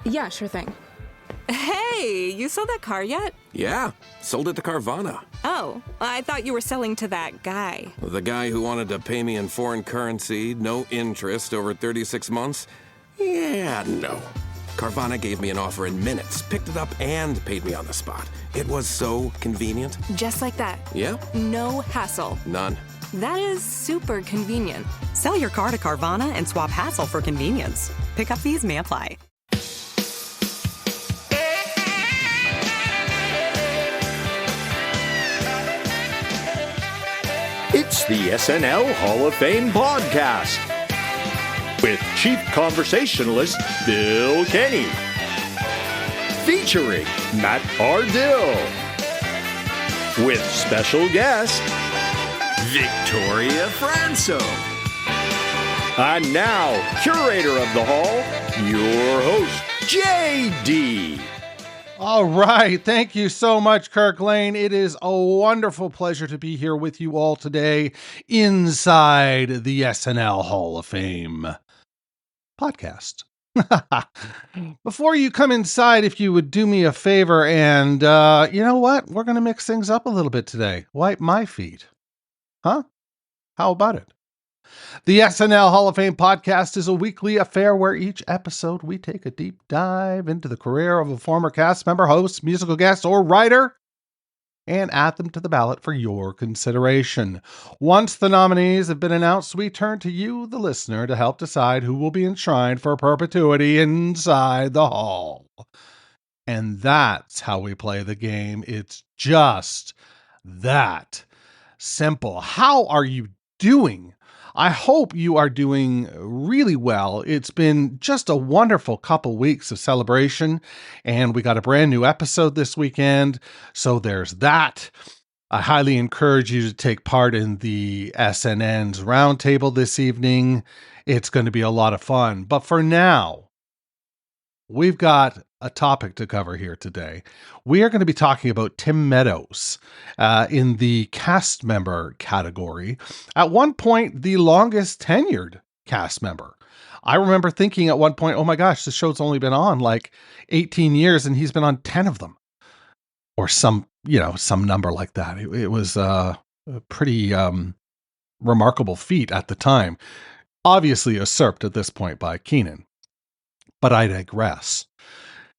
Yeah, sure thing. Hey, you sold that car yet? Yeah, sold it to Carvana. Oh, I thought you were selling to that guy. The guy who wanted to pay me in foreign currency, no interest, over 36 months? Yeah, no. Carvana gave me an offer in minutes, picked it up, and paid me on the spot. It was so convenient. Just like that. Yep. No hassle. None. That is super convenient. Sell your car to Carvana and swap hassle for convenience. Pickup fees may apply. It's the SNL Hall of Fame podcast with Chief Conversationalist Bill Kenney, featuring Matt Ardill, with special guest Victoria Franso. And now, curator of the hall, your host, JD. All right. Thank you so much, Kirk Lane. It is a wonderful pleasure to be here with you all today inside the SNL Hall of Fame podcast. Before you come inside, if you would do me a favor and, you know what? We're going to mix things up a little bit today. Wipe my feet. Huh? How about it? The SNL Hall of Fame podcast is a weekly affair where each episode we take a deep dive into the career of a former cast member, host, musical guest, or writer and add them to the ballot for your consideration. Once the nominees have been announced, we turn to you, the listener, to help decide who will be enshrined for perpetuity inside the hall. And that's how we play the game. It's just that simple. How are you doing? I hope you are doing really well. It's been just a wonderful couple weeks of celebration, and we got a brand new episode this weekend, so there's that. I highly encourage you to take part in the SNN's roundtable this evening. It's going to be a lot of fun. But for now, we've got a topic to cover here today. We are going to be talking about Tim Meadows in the cast member category. At one point, the longest tenured cast member. I remember thinking at one point, oh my gosh, this show's only been on like 18 years and he's been on 10 of them. Or some number like that. It was a pretty remarkable feat at the time. Obviously usurped at this point by Keenan. But I digress.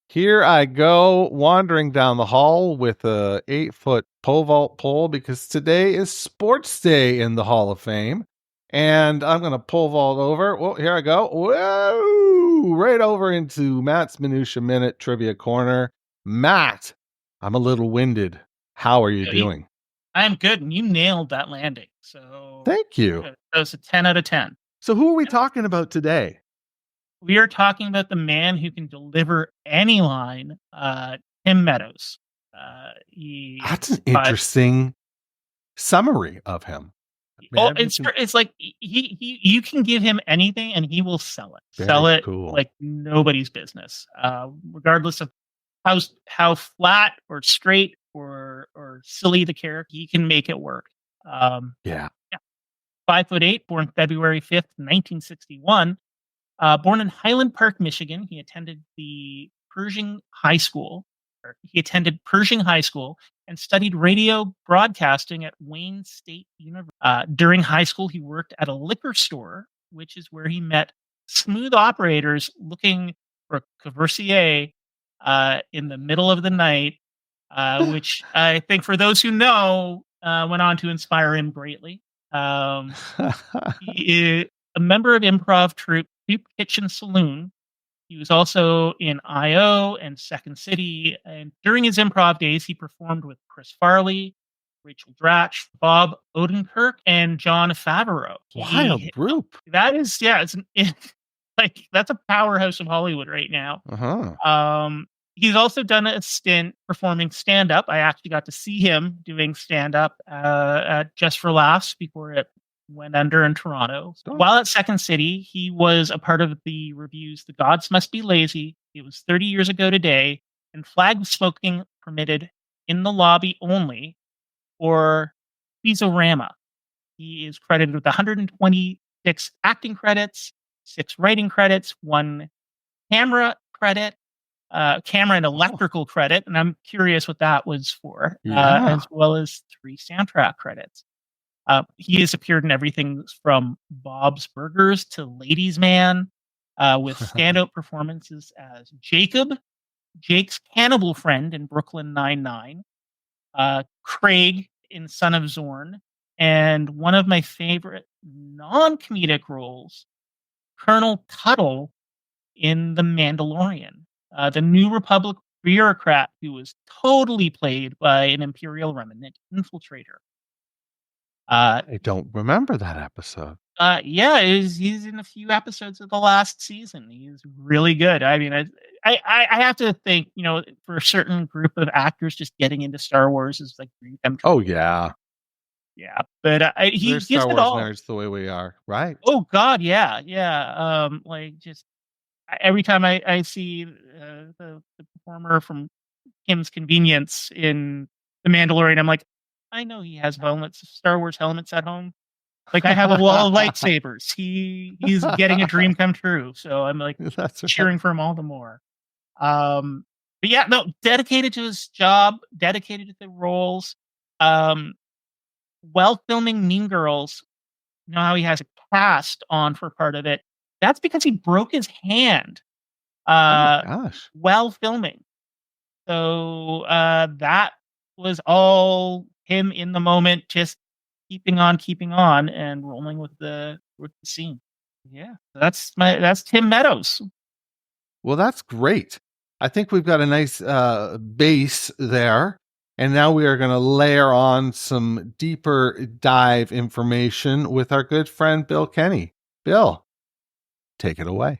Here I go wandering down the hall with a 8-foot pole vault pole because today is sports day in the Hall of Fame. And I'm going to pole vault over. Well, here I go. Whoa! Right over into Matt's Minutia Minute Trivia Corner. Matt, I'm a little winded. How are you doing? I'm good. And you nailed that landing. So thank you. That was a 10 out of 10. So who are we talking about today? We are talking about the man who can deliver any line, Tim Meadows. That's an interesting summary of him. It's like you can give him anything and he will sell it. Sell it cool. Like nobody's business, regardless of how flat or straight or silly the character. He can make it work. 5'8", born February 5th, 1961. Born in Highland Park, Michigan, he attended Pershing High School and studied radio broadcasting at Wayne State University. During high school, he worked at a liquor store, which is where he met smooth operators looking for Courvoisier in the middle of the night, which I think for those who know, went on to inspire him greatly. He is a member of improv troupe Soup Kitchen Saloon. He was also in I.O. and Second City. And during his improv days, he performed with Chris Farley, Rachel Dratch, Bob Odenkirk, and John Favreau. Wild group. That is, that's a powerhouse of Hollywood right now. He's also done a stint performing stand-up. I actually got to see him doing stand-up at Just for Laughs before it went under in Toronto. While at Second City, he was a part of the revues The Gods Must Be Lazy, It Was 30 Years Ago Today, and Flag Smoking Permitted in the Lobby Only, or Bizorama. He is credited with 126 acting credits, 6 writing credits, 1 camera credit, camera and electrical credit, and I'm curious what that was for, as well as 3 soundtrack credits. He has appeared in everything from Bob's Burgers to Ladies' Man, with standout performances as Jacob, Jake's cannibal friend in Brooklyn Nine-Nine, Craig in Son of Zorn, and one of my favorite non-comedic roles, Colonel Tuttle in The Mandalorian, the New Republic bureaucrat who was totally played by an Imperial Remnant infiltrator. I don't remember that episode. Yeah, he's in a few episodes of the last season. He's really good. I mean, I have to think, for a certain group of actors, just getting into Star Wars is like dream come true. Oh yeah, yeah. But he We're gives Star it Wars all. nerds the way we are, right? Oh God, yeah. Like just every time I see the performer from Kim's Convenience in The Mandalorian, I'm like, I know he has helmets, Star Wars helmets at home. Like I have a wall of lightsabers. He's getting a dream come true. So I'm like cheering for him all the more. But yeah, no, dedicated to his job, dedicated to the roles. While filming Mean Girls, you know how he has a cast on for part of it. That's because he broke his hand while filming. So that was all him in the moment, just keeping on and rolling with the scene. Yeah, that's Tim Meadows. Well, that's great. I think we've got a nice base there, and now we are going to layer on some deeper dive information with our good friend Bill Kenney. Bill, take it away.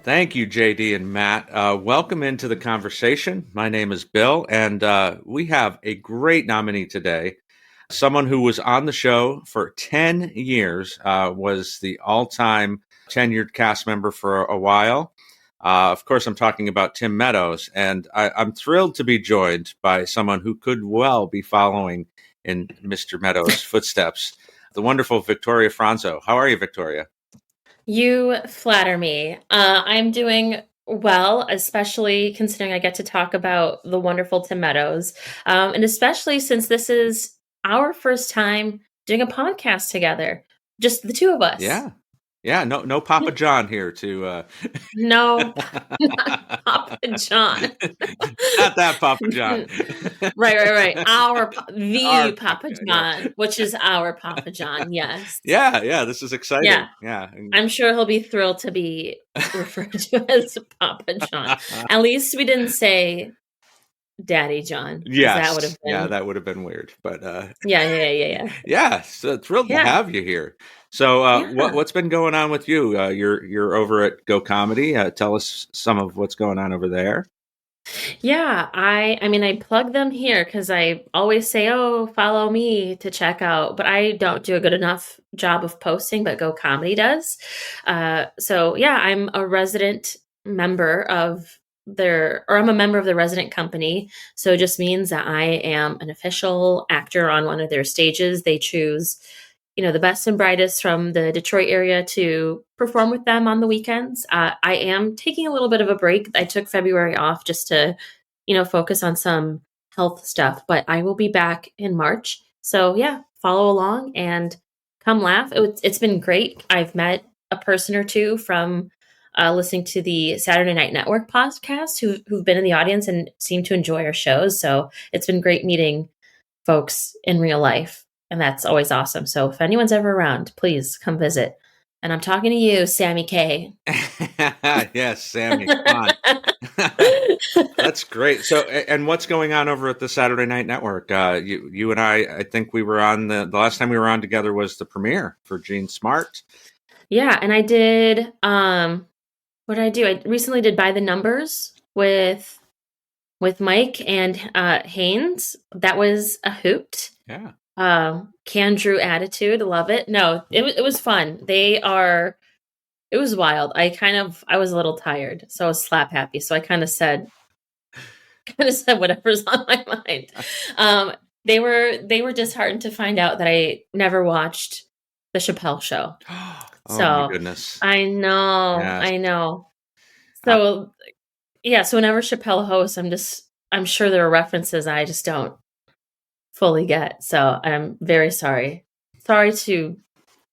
Thank you, JD and Matt. Welcome into the conversation. My name is Bill, and we have a great nominee today. Someone who was on the show for 10 years, was the all-time tenured cast member for a while. Of course, I'm talking about Tim Meadows, and I'm thrilled to be joined by someone who could well be following in Mr. Meadows' footsteps, the wonderful Victoria Franso. How are you, Victoria? You flatter me. I'm doing well, especially considering I get to talk about the wonderful Tim Meadows. And especially since this is our first time doing a podcast together. Just the two of us. Yeah. Yeah, no Papa John here to... No, not Papa John. Not that Papa John. Right. Our Papa Papa John, which is our Papa John, yes. Yeah, this is exciting. Yeah. I'm sure he'll be thrilled to be referred to as Papa John. At least we didn't say Daddy John. Yes. That would have been weird. But yeah. Yeah, so thrilled to have you here. So what's been going on with you? You're over at Go Comedy. Tell us some of what's going on over there. Yeah, I mean, I plug them here because I always say, oh, follow me to check out, but I don't do a good enough job of posting, but Go Comedy does. So yeah, I'm a resident member of I'm a member of the resident company. So it just means that I am an official actor on one of their stages. They choose, the best and brightest from the Detroit area to perform with them on the weekends. I am taking a little bit of a break. I took February off just to, focus on some health stuff, but I will be back in March. So yeah, follow along and come laugh. It's been great. I've met a person or two from listening to the Saturday Night Network podcast who've been in the audience and seem to enjoy our shows. So it's been great meeting folks in real life. And that's always awesome. So if anyone's ever around, please come visit. And I'm talking to you, Sammy K. Yes, Sammy, come on. That's great. So, and what's going on over at the Saturday Night Network? You and I think we were on the last time we were on together was the premiere for Gene Smart. Yeah, and I did, what did I do? I recently did By the Numbers with with Mike and Haynes. That was a hoot. Yeah. Can Drew attitude, love it. No, it was fun. It was wild. I was a little tired, so I was slap happy. So I kind of said whatever's on my mind. They were disheartened to find out that I never watched the Chappelle Show. Oh So my goodness. I know, Yes. I know. So yeah, so whenever Chappelle hosts, I'm sure there are references I just don't fully get. So I'm very sorry. Sorry to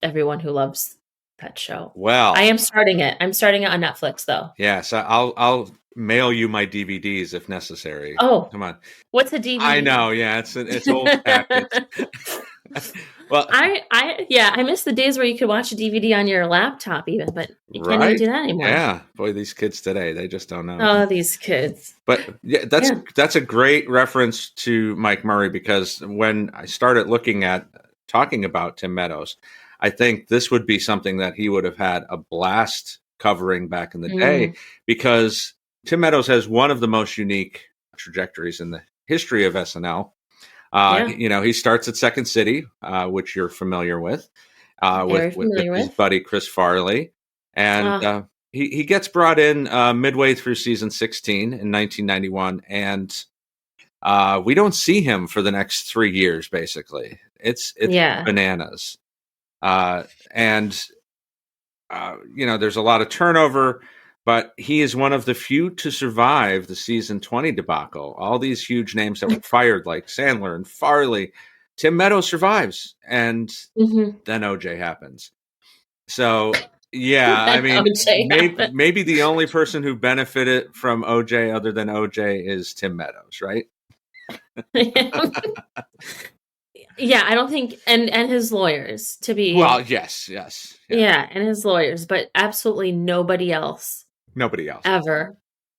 everyone who loves that show. Well, I am starting it. I'm starting it on Netflix though. Yes, I'll mail you my DVDs if necessary. Oh, Come on. what's a DVD? I know. Yeah, it's old package. Well, I miss the days where you could watch a DVD on your laptop even, but you can't even do that anymore. Yeah, boy, these kids today, they just don't know. Oh, these kids. But yeah, that's a great reference to Mike Murray, because when I started looking at talking about Tim Meadows, I think this would be something that he would have had a blast covering back in the day, because Tim Meadows has one of the most unique trajectories in the history of SNL. You know, he starts at Second City, which you're familiar with, with his buddy Chris Farley. And he gets brought in midway through season 16 in 1991. And we don't see him for the next 3 years, basically. It's bananas. You know, there's a lot of turnover, but he is one of the few to survive the season 20 debacle. All these huge names that were fired, like Sandler and Farley, Tim Meadows survives, and then OJ happens. So, yeah, I mean, maybe the only person who benefited from OJ other than OJ is Tim Meadows, right? Yeah, I don't think, and his lawyers, to be... Well, yes. Yeah, and his lawyers, but absolutely nobody else ever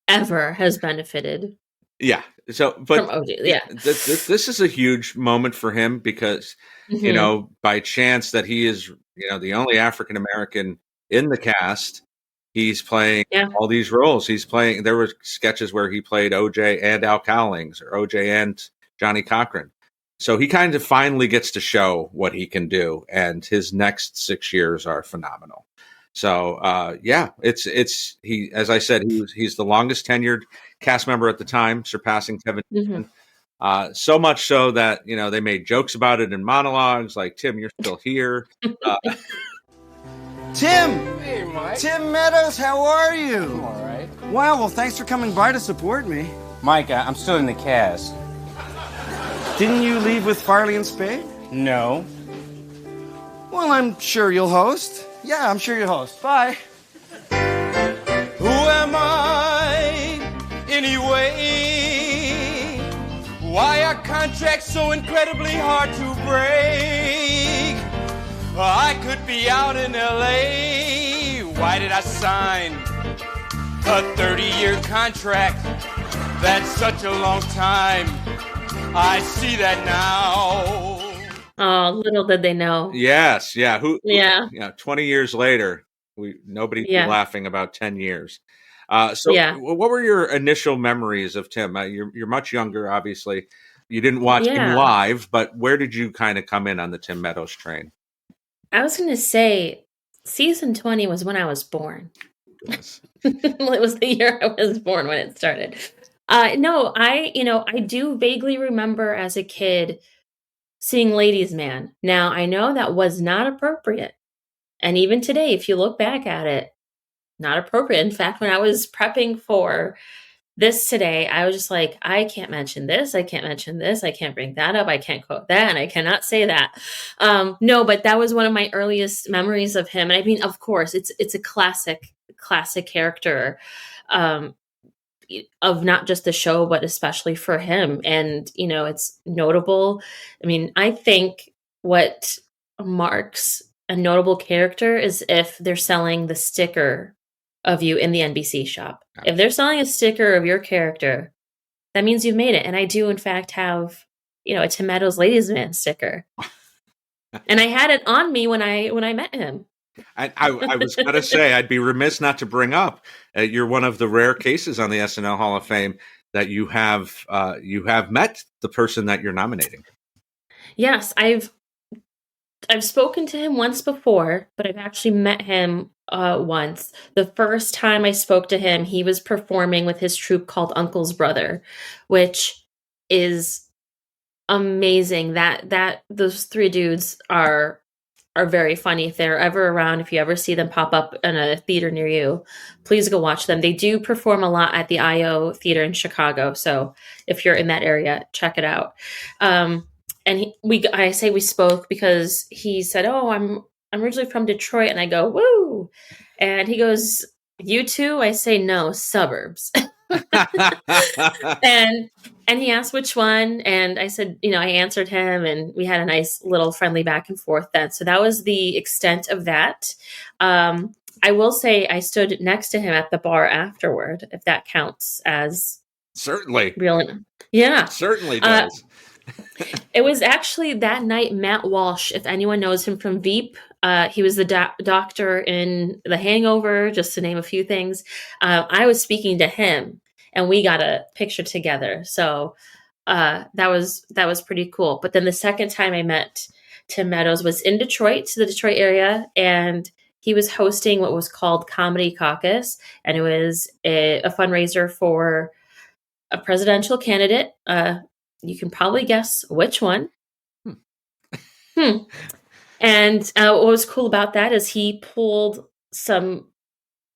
has benefited. Yeah. So, but from OJ, yeah, this is a huge moment for him, because you know, by chance that he is, you know, the only African American in the cast, he's playing all these roles. He's playing. There were sketches where he played OJ and Al Cowlings, or OJ and Johnny Cochran. So he kind of finally gets to show what he can do, and his next 6 years are phenomenal. So, it's he, as I said, he's the longest tenured cast member at the time, surpassing Kevin Eastman. So much so that, you know, they made jokes about it in monologues, like, Tim, you're still here. Tim! Hey, Mike. Tim Meadows, how are you? I'm all right. Wow, well, thanks for coming by to support me. Mike, I'm still in the cast. Didn't you leave with Farley and Spade? No. Well, I'm sure you'll host. Yeah, I'm sure you'll host. Bye. Who am I, anyway? Why are contracts so incredibly hard to break? I could be out in L.A. Why did I sign a 30-year contract? That's such a long time. I see that now. Oh, little did they know. Yes, yeah. Who? Yeah. 20 years later, nobody's laughing about 10 years. What were your initial memories of Tim? You're much younger, obviously. You didn't watch him live, but where did you kind of come in on the Tim Meadows train? I was going to say, season 20 was when I was born. Yes. It was the year I was born when it started. No, I do vaguely remember as a kid seeing Ladies' Man. Now, I know that was not appropriate. And even today, if you look back at it, not appropriate. In fact, when I was prepping for this today, I was just like, I can't mention this. I can't mention this. I can't bring that up. I can't quote that. And I cannot say that. No, but that was one of my earliest memories of him. And I mean, of course, it's a classic character. Of not just the show, but especially for him. And, you know, it's notable. I mean, I think what marks a notable character is if they're selling the sticker of you in the NBC shop. If they're selling a sticker of your character, that means you've made it. And I do, in fact, have, you know, a Tim Meadows Ladies' Man sticker. And I had it on me when I met him. I was going to say, I'd be remiss not to bring up, you're one of the rare cases on the SNL Hall of Fame that you have met the person that you're nominating. Yes, I've spoken to him once before, but I've actually met him once. The first time I spoke to him, he was performing with his troupe called Uncle's Brother, which is amazing. That those three dudes are very funny. If they're ever around, if you ever see them pop up in a theater near you, please go watch them. They do perform a lot at the IO Theater in Chicago, so if you're in that area, check it out. And I say we spoke because he said, "Oh, I'm originally from Detroit," and I go, "Woo!" And he goes, "You too?" I say, "No, suburbs." and he asked which one, and I said, I answered him, and we had a nice little friendly back and forth then. So that was the extent of that. I will say I stood next to him at the bar afterward, if that counts as certainly real. Yeah, certainly does. It was actually that night, Matt Walsh, if anyone knows him from Veep, he was the doctor in The Hangover, just to name a few things. I was speaking to him, and we got a picture together. So that was pretty cool. But then the second time I met Tim Meadows was in Detroit, the Detroit area, and he was hosting what was called Comedy Caucus, and it was a fundraiser for a presidential candidate. You can probably guess which one. And what was cool about that is he pulled some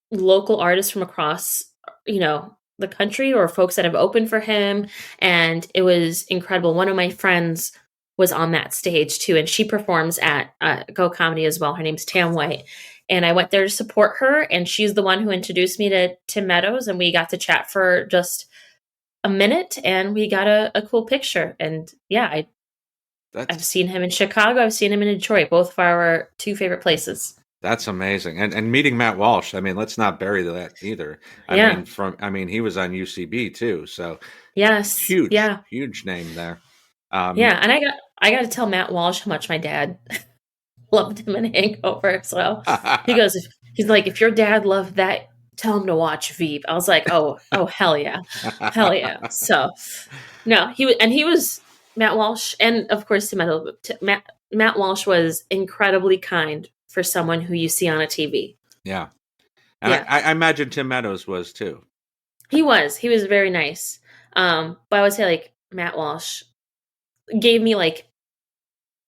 local artists from across, the country, or folks that have opened for him. And it was incredible. One of my friends was on that stage too, and she performs at Go Comedy as well. Her name's Tam White. And I went there to support her, and she's the one who introduced me to Tim Meadows, and we got to chat for just a minute, and we got a cool picture. And yeah, I've seen him in Chicago. I've seen him in Detroit, both of our two favorite places. That's amazing. And meeting Matt Walsh, let's not bury that either. He was on UCB too. So yes, huge name there. And I got to tell Matt Walsh how much my dad loved him in Hangover. So he's like, if your dad loved that, tell him to watch Veep. I was like, oh, hell yeah. Hell yeah. So no, he was Matt Walsh. And of course, Matt Walsh was incredibly kind for someone who you see on a TV. Yeah. And yeah. I imagine Tim Meadows was too. He was very nice. But I would say Matt Walsh gave me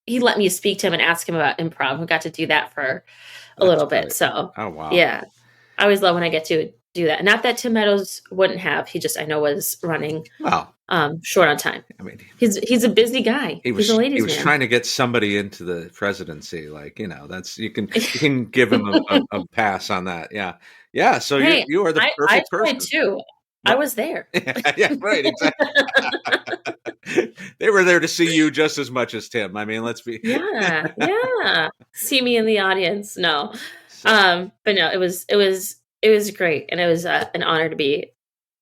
he let me speak to him and ask him about improv. We got to do that for a little bit. So, oh wow. Yeah. I always love when I get to do that. Not that Tim Meadows wouldn't have. He just, I know, was running short on time. He's a busy guy. He's a ladies' man. He was trying to get somebody into the presidency. That's you can give him a pass on that. Yeah, yeah. So hey, you are the perfect person. I tried too. I was there. Yeah, right. Exactly. They were there to see you just as much as Tim. Let's be. Yeah. See me in the audience. No. But no, it was great, and it was an honor to be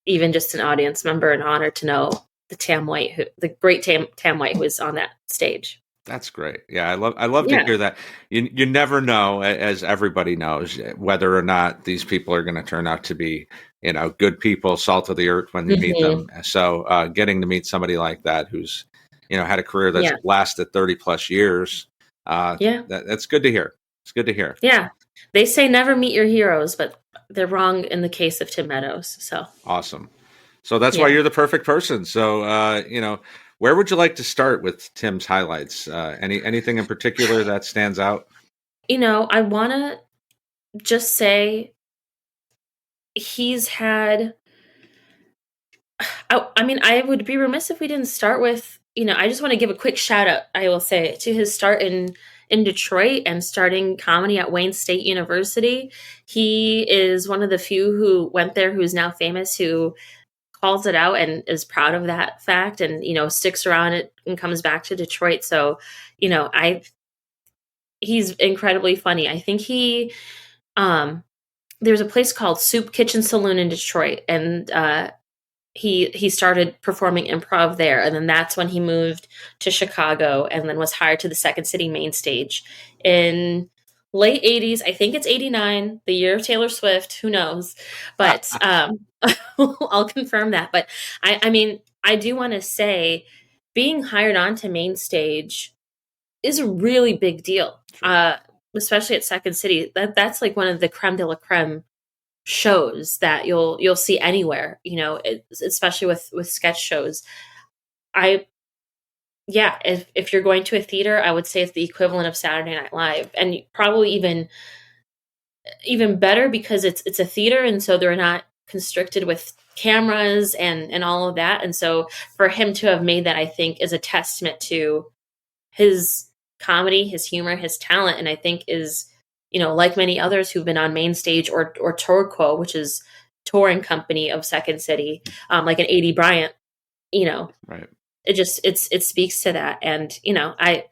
even just an audience member, an honor to know the great Tam White who was on that stage. That's great. Yeah, I love to hear that. You never know, as everybody knows, whether or not these people are going to turn out to be good people, salt of the earth when you meet them. So getting to meet somebody like that who's had a career that's lasted 30 plus years, that's good to hear. It's good to hear. Yeah. They say never meet your heroes, but they're wrong in the case of Tim Meadows. So awesome. So that's why you're the perfect person. So, where would you like to start with Tim's highlights? Anything in particular that stands out? I want to just say he's had, I would be remiss if we didn't start with, I just want to give a quick shout out, I will say, to his start in Detroit and starting comedy at Wayne State University. He is one of the few who went there, who's now famous, who calls it out and is proud of that fact, and sticks around it and comes back to Detroit. So he's incredibly funny. I think there's a place called Soup Kitchen Saloon in Detroit, and he started performing improv there, and then that's when he moved to Chicago, and then was hired to the Second City main stage in late 80s. I think it's 89, the year of Taylor Swift. Who knows? But I'll confirm that. But I mean, I do want to say being hired onto main stage is a really big deal, especially at Second City. That's like one of the creme de la creme shows that you'll see anywhere, especially with sketch shows. If you're going to a theater, I would say it's the equivalent of Saturday Night Live, and probably even better because it's a theater, and so they're not constricted with cameras and all of that. And so for him to have made that, I think, is a testament to his comedy, his humor, his talent, and I think is, like many others who've been on main stage or Tourco, which is touring company of Second City, like an A.D. Bryant, right. It speaks to that. And, I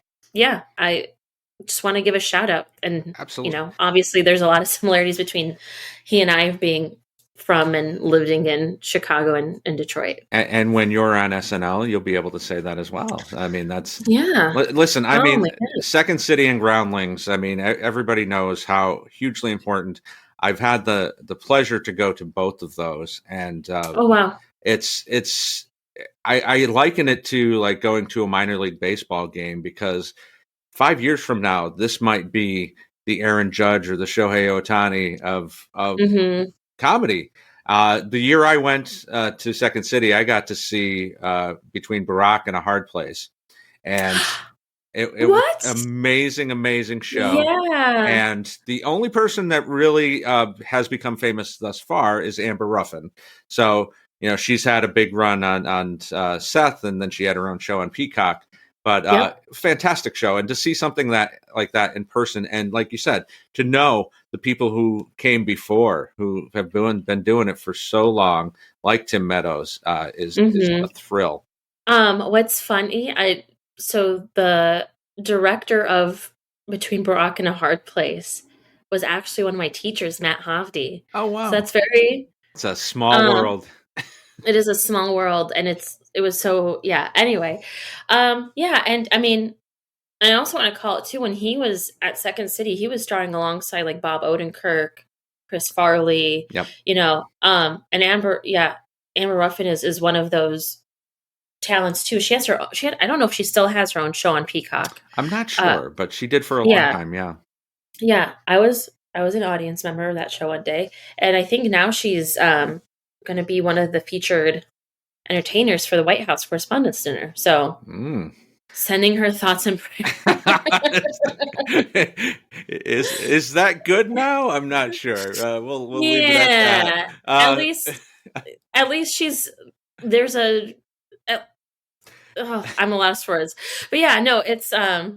just want to give a shout out. And, absolutely, obviously there's a lot of similarities between he and I being from and living in Chicago and Detroit. And when you're on SNL, you'll be able to say that as well. I mean, that's... Yeah. Listen, I mean, Second City and Groundlings, I mean, everybody knows how hugely important. I've had the pleasure to go to both of those. And oh, wow. I liken it to like going to a minor league baseball game, because 5 years from now, this might be the Aaron Judge or the Shohei Ohtani of comedy. The year I went to Second City, I got to see Between Barack and A Hard Place, and it was an amazing show. Yeah. And the only person that really has become famous thus far is Amber Ruffin. So she's had a big run on Seth, and then she had her own show on Peacock. But fantastic show, and to see something like that in person, and like you said, to know the people who came before, who have been doing it for so long, like Tim Meadows, is a thrill. What's funny, so the director of Between Barack and A Hard Place was actually one of my teachers, Matt Hovde. Oh wow, so it's a small world. It is a small world, and it was so, anyway. And I mean, I also want to call it too, when he was at Second City, he was starring alongside like Bob Odenkirk, Chris Farley, and Amber Ruffin is one of those talents too. She had, I don't know if she still has her own show on Peacock. I'm not sure, but she did for a long time. Yeah. Yeah. I was an audience member of that show one day, and I think now she's, going to be one of the featured entertainers for the White House Correspondents' Dinner. So sending her thoughts and prayers. Is that good now? I'm not sure. We'll leave it at that. At least she's, there's a, I'm a lost for words, but it's, I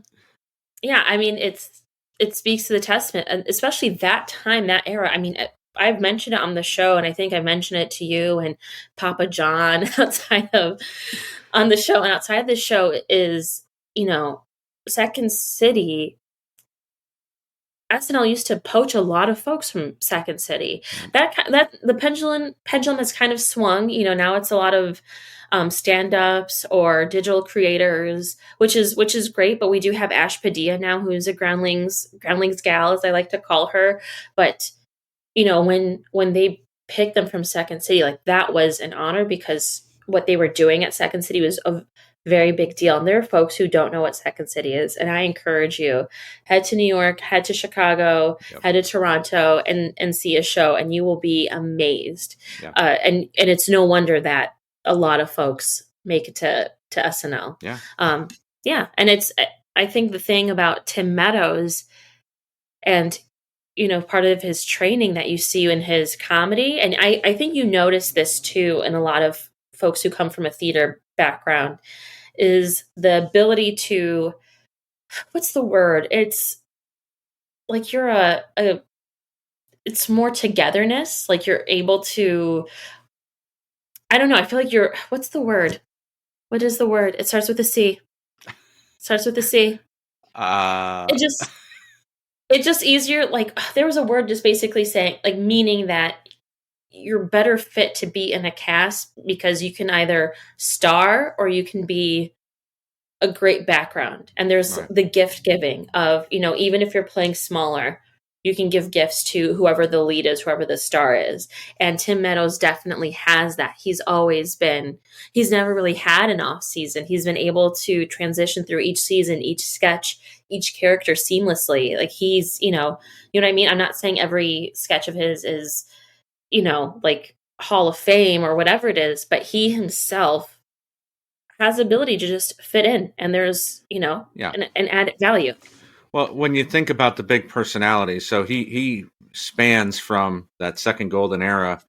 mean, it speaks to the testament, and especially that time, that era. I mean, I've mentioned it on the show, and I think I mentioned it to you and Papa John on the show. And outside of the show is, Second City. SNL used to poach a lot of folks from Second City. That the pendulum has kind of swung. Now it's a lot of stand-ups or digital creators, which is great. But we do have Ash Padilla now, who's a Groundlings gal, as I like to call her. But when they picked them from Second City, like, that was an honor, because what they were doing at Second City was a very big deal. And there are folks who don't know what Second City is. And I encourage you, head to New York, head to Chicago, head to Toronto and see a show, and you will be amazed. Yep. And it's no wonder that a lot of folks make it to SNL. Yeah. And I think the thing about Tim Meadows, and part of his training that you see in his comedy. And I think you notice this too in a lot of folks who come from a theater background, is the ability to, what's the word? It's like it's more togetherness. Like you're able to, I don't know. I feel like what's the word? What is the word? It starts with a C. It's just easier. Like, there was a word just basically saying, like, meaning that you're better fit to be in a cast because you can either star or you can be a great background. And there's the gift giving of, even if you're playing smaller, you can give gifts to whoever the lead is, whoever the star is. And Tim Meadows definitely has that. He's never really had an off season. He's been able to transition through each season, each sketch, each character seamlessly. Like he's, you know what I mean? I'm not saying every sketch of his is, like Hall of Fame or whatever it is, but he himself has the ability to just fit in, and there's, an added value. Well, when you think about the big personalities, so he spans from that second golden era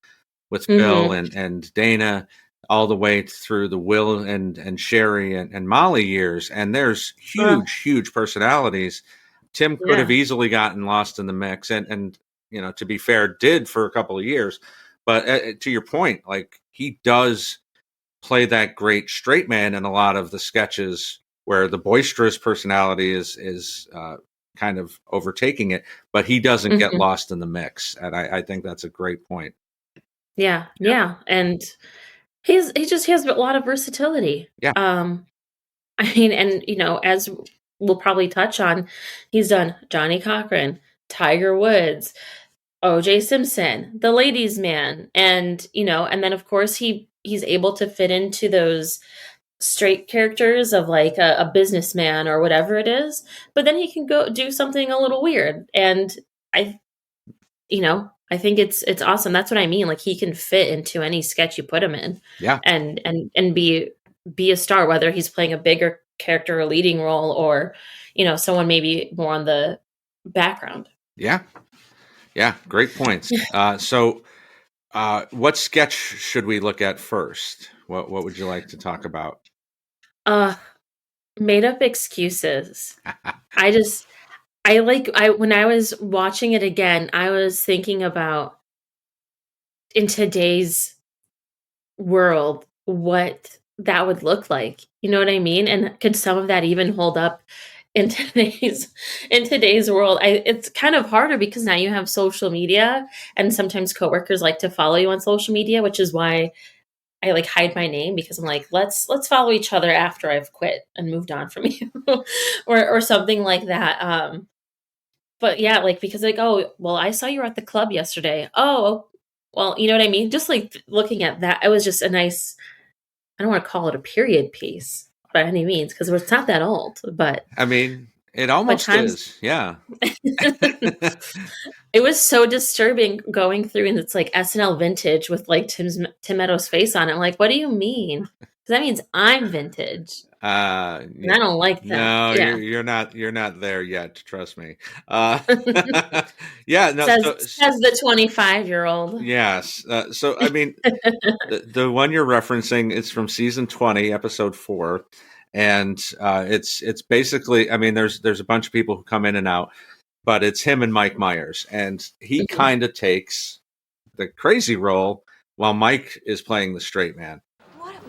with Bill and Dana all the way through the Will and Sherry and Molly years. And there's huge personalities. Tim could have easily gotten lost in the mix and, to be fair, did for a couple of years. But to your point, like he does play that great straight man in a lot of the sketches where the boisterous personality is kind of overtaking it, but he doesn't get lost in the mix. And I think that's a great point. Yeah. And he has a lot of versatility. Yeah. I mean, and, as we'll probably touch on, he's done Johnny Cochran, Tiger Woods, OJ Simpson, The Ladies' Man. And, and then of course he's able to fit into those straight characters of like a businessman or whatever it is, but then he can go do something a little weird. And I think it's awesome. That's what I mean. Like he can fit into any sketch you put him in. Yeah. And be a star, whether he's playing a bigger character or leading role or, someone maybe more on the background. Yeah. Yeah. Great points. So what sketch should we look at first? What would you like to talk about? Made up excuses. When I was watching it again, I was thinking about in today's world, what that would look like. You know what I mean? And could some of that even hold up in today's world? It's kind of harder because now you have social media, and sometimes coworkers like to follow you on social media, which is why I like hide my name, because I'm like, let's follow each other after I've quit and moved on from you or something like that. But yeah, like, because like, oh, well, I saw you were at the club yesterday. Oh, well, you know what I mean? Just like looking at that, it was just a nice, I don't want to call it a period piece by any means, because it's not that old, but I mean, it almost is. Yeah. It was so disturbing going through, and it's like SNL vintage with like Tim Meadows' face on it. I'm like, what do you mean? Because that means I'm vintage. And I don't like that. No, you're not there yet. Trust me. Yeah. No. Says the 25-year-old. Yes. So I mean, the one you're referencing is from season 20, episode 4. And it's basically, I mean, there's a bunch of people who come in and out, but it's him and Mike Myers, and he kind of takes the crazy role while Mike is playing the straight man.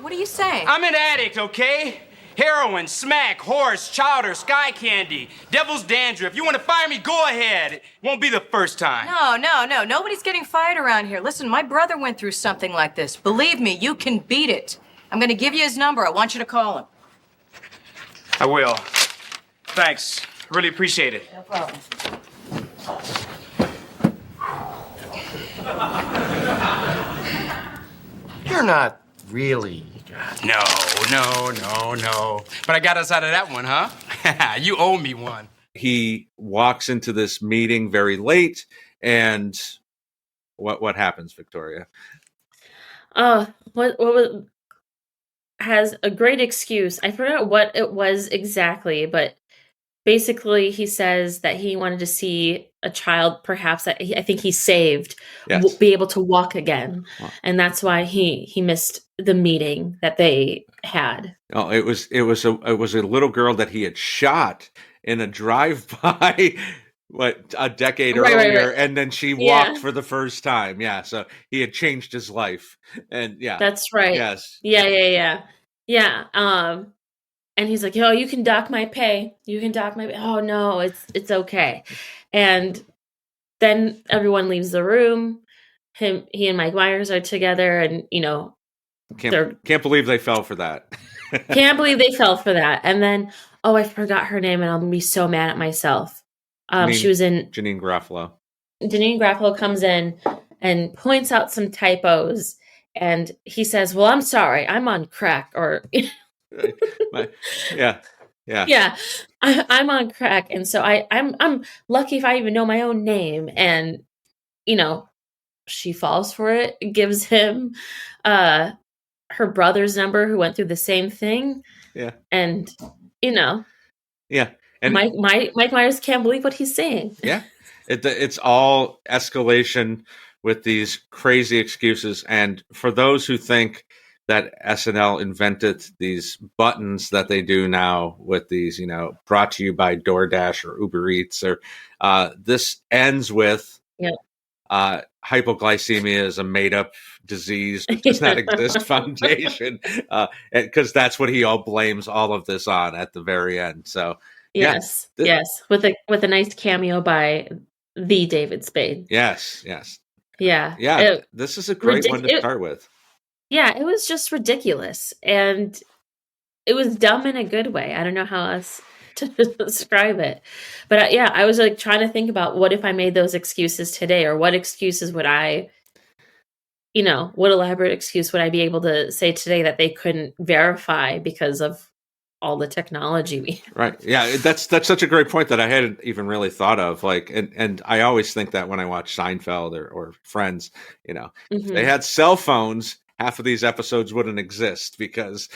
What are you saying? I'm an addict, okay? Heroin, smack, horse, chowder, sky candy, devil's dandruff. You want to fire me? Go ahead. It won't be the first time. No. Nobody's getting fired around here. Listen, my brother went through something like this. Believe me, you can beat it. I'm going to give you his number. I want you to call him. I will. Thanks. Really appreciate it. No problem. You're not really... No. But I got us out of that one, huh? You owe me one. He walks into this meeting very late, and what happens, Victoria? What was... has a great excuse. I forgot what it was exactly, but basically he says that he wanted to see a child, perhaps that I think he saved, be able to walk again. Wow. And that's why he missed the meeting that they had. Oh, it was a little girl that he had shot in a drive-by a decade earlier, right. And then she walked for the first time. Yeah, so he had changed his life. And yeah. That's right. Yes. Yeah. And he's like, "Yo, you can dock my pay. You can dock my pay." Oh no, it's okay. And then everyone leaves the room. He and Mike Myers are together, and can't believe they fell for that. Can't believe they fell for that. And then, oh, I forgot her name, and I'll be so mad at myself. She was in Janine Garofalo. Janine Garofalo comes in and points out some typos, and he says, "Well, I'm sorry, I'm on crack," or yeah. Yeah, I'm on crack, and so I'm lucky if I even know my own name. And she falls for it, gives him her brother's number, who went through the same thing. Yeah, and yeah, and Mike Myers can't believe what he's saying. Yeah, it's all escalation with these crazy excuses. And for those who think that SNL invented these buttons that they do now with these, brought to you by DoorDash or Uber Eats, or this ends with hypoglycemia is a made-up disease which does not exist foundation, because that's what he all blames all of this on at the very end. So yes, with a nice cameo by the David Spade. Yes, yeah. This is a great one to start with. Yeah, it was just ridiculous, and it was dumb in a good way. I don't know how else to describe it, but I was like trying to think about what if I made those excuses today, or what excuses would I, what elaborate excuse would I be able to say today that they couldn't verify because of all the technology we have. Right. Yeah, that's such a great point that I hadn't even really thought of. Like, and I always think that when I watch Seinfeld or Friends, if they had cell phones, half of these episodes wouldn't exist, because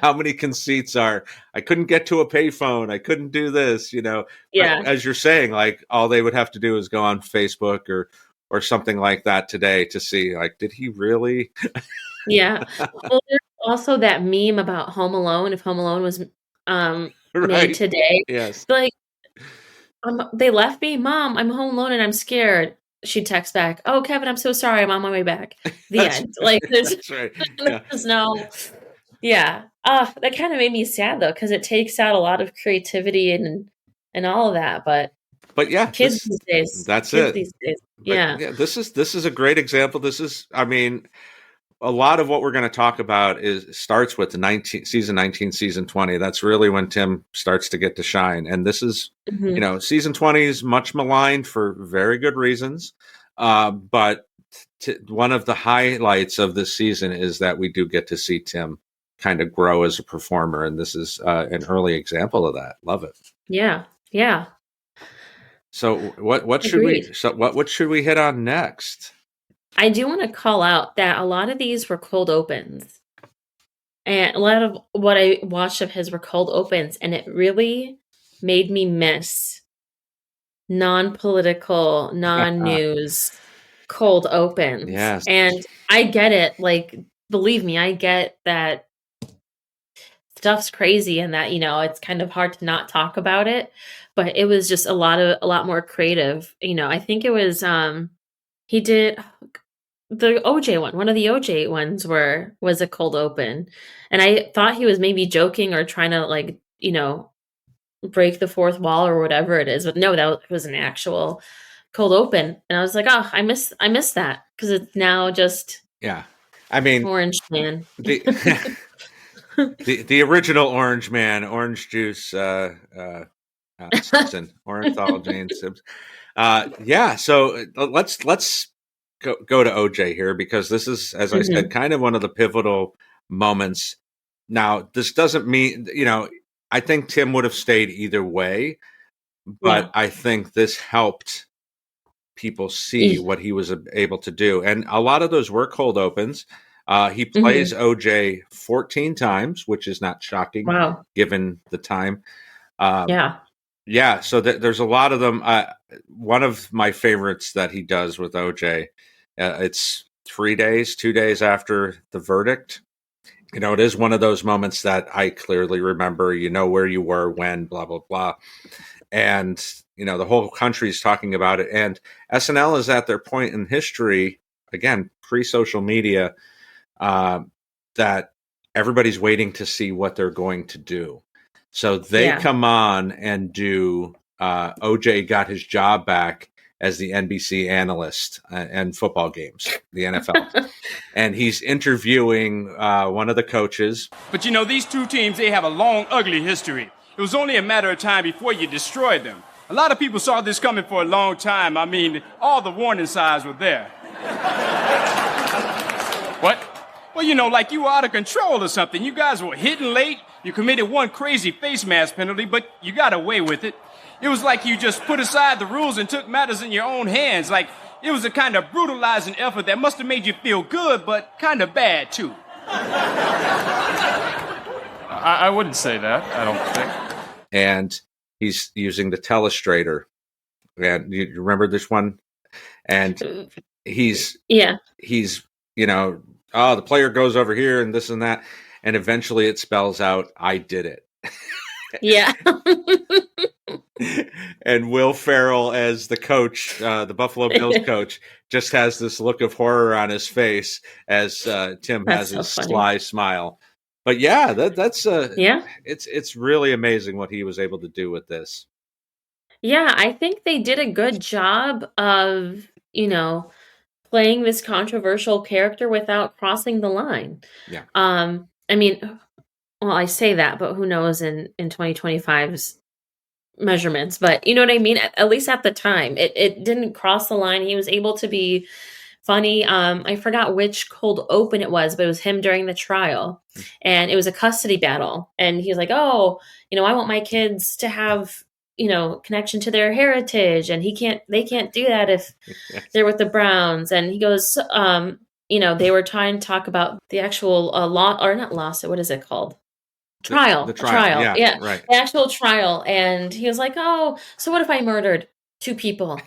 how many conceits are, I couldn't get to a payphone, I couldn't do this, But as you're saying, like, all they would have to do is go on Facebook or something like that today to see, like, did he really? Yeah. Well, there's also that meme about Home Alone. If Home Alone was made today, yes, like, they left me, Mom, I'm home alone and I'm scared. She'd text back, "Oh, Kevin, I'm so sorry, I'm on my way back." The end. Like, there's, right. there's no, that kind of made me sad though, because it takes out a lot of creativity and all of that. But yeah, kids these days, that's kids it. These days, yeah. This is a great example. This is, a lot of what we're going to talk about starts with season 19, season 20. That's really when Tim starts to get to shine. And this is, season 20 is much maligned for very good reasons. But one of the highlights of this season is that we do get to see Tim kind of grow as a performer. And this is an early example of that. Love it. Yeah. Yeah. So what should what should we hit on next? I do want to call out that a lot of these were cold opens. And a lot of what I watched of his were cold opens. And it really made me miss non-political, non-news cold opens. Yes. And I get it. Like, believe me, I get that stuff's crazy and that, it's kind of hard to not talk about it. But it was just a lot more creative. I think it was, he did the OJ one. One of the OJ ones was a cold open, and I thought he was maybe joking or trying to, like, break the fourth wall or whatever it is. But no, that was an actual cold open, and I was like, oh, I miss that, because it's now just Orange Man. The original Orange Man, Orange Juice, Simpson, Orenthal, Jane Simpson. So let's go to OJ here, because this is, as I said, kind of one of the pivotal moments. Now, this doesn't mean, I think Tim would have stayed either way, but I think this helped people see what he was able to do. And a lot of those were cold opens. He plays OJ 14 times, which is not shocking given the time. So there's a lot of them. One of my favorites that he does with OJ, it's 2 days after the verdict. It is one of those moments that I clearly remember, where you were when, blah, blah, blah. And, the whole country is talking about it. And SNL is at their point in history, again, pre-social media, that everybody's waiting to see what they're going to do. So they come on and do OJ Got His Job Back. as the NBC analyst and football games, the NFL. And he's interviewing one of the coaches. But you know, these two teams, they have a long, ugly history. It was only a matter of time before you destroyed them. A lot of people saw this coming for a long time. I mean, all the warning signs were there. What? Well, you know, like you were out of control or something. You guys were hitting late. You committed one crazy face mask penalty, but you got away with it. It was like you just put aside the rules and took matters in your own hands. Like it was a kind of brutalizing effort that must have made you feel good, but kind of bad, too. I wouldn't say that, I don't think. And he's using the telestrator. And you remember this one? And he's, you know, oh, the player goes over here and this and that. And eventually it spells out, I did it. Yeah. And Will Ferrell as the coach, the Buffalo Bills coach, just has this look of horror on his face as Tim has his sly smile. But yeah, that's it's really amazing what he was able to do with this. Yeah, I think they did a good job of, you know, playing this controversial character without crossing the line. Yeah. I mean, well, I say that, but who knows in 2025's measurements, but you know what I mean? At least at the time, it didn't cross the line. He was able to be funny. I forgot which cold open it was, but it was him during the trial, and it was a custody battle. And he was like, "Oh, you know, I want my kids to have, you know, connection to their heritage, and they can't do that if they're with the Browns." And he goes, you know, they were trying to talk about the actual law, or not lawsuit. What is it called? Trial. The trial. Yeah, right. The actual trial. And he was like, "Oh, so what if I murdered 2 people?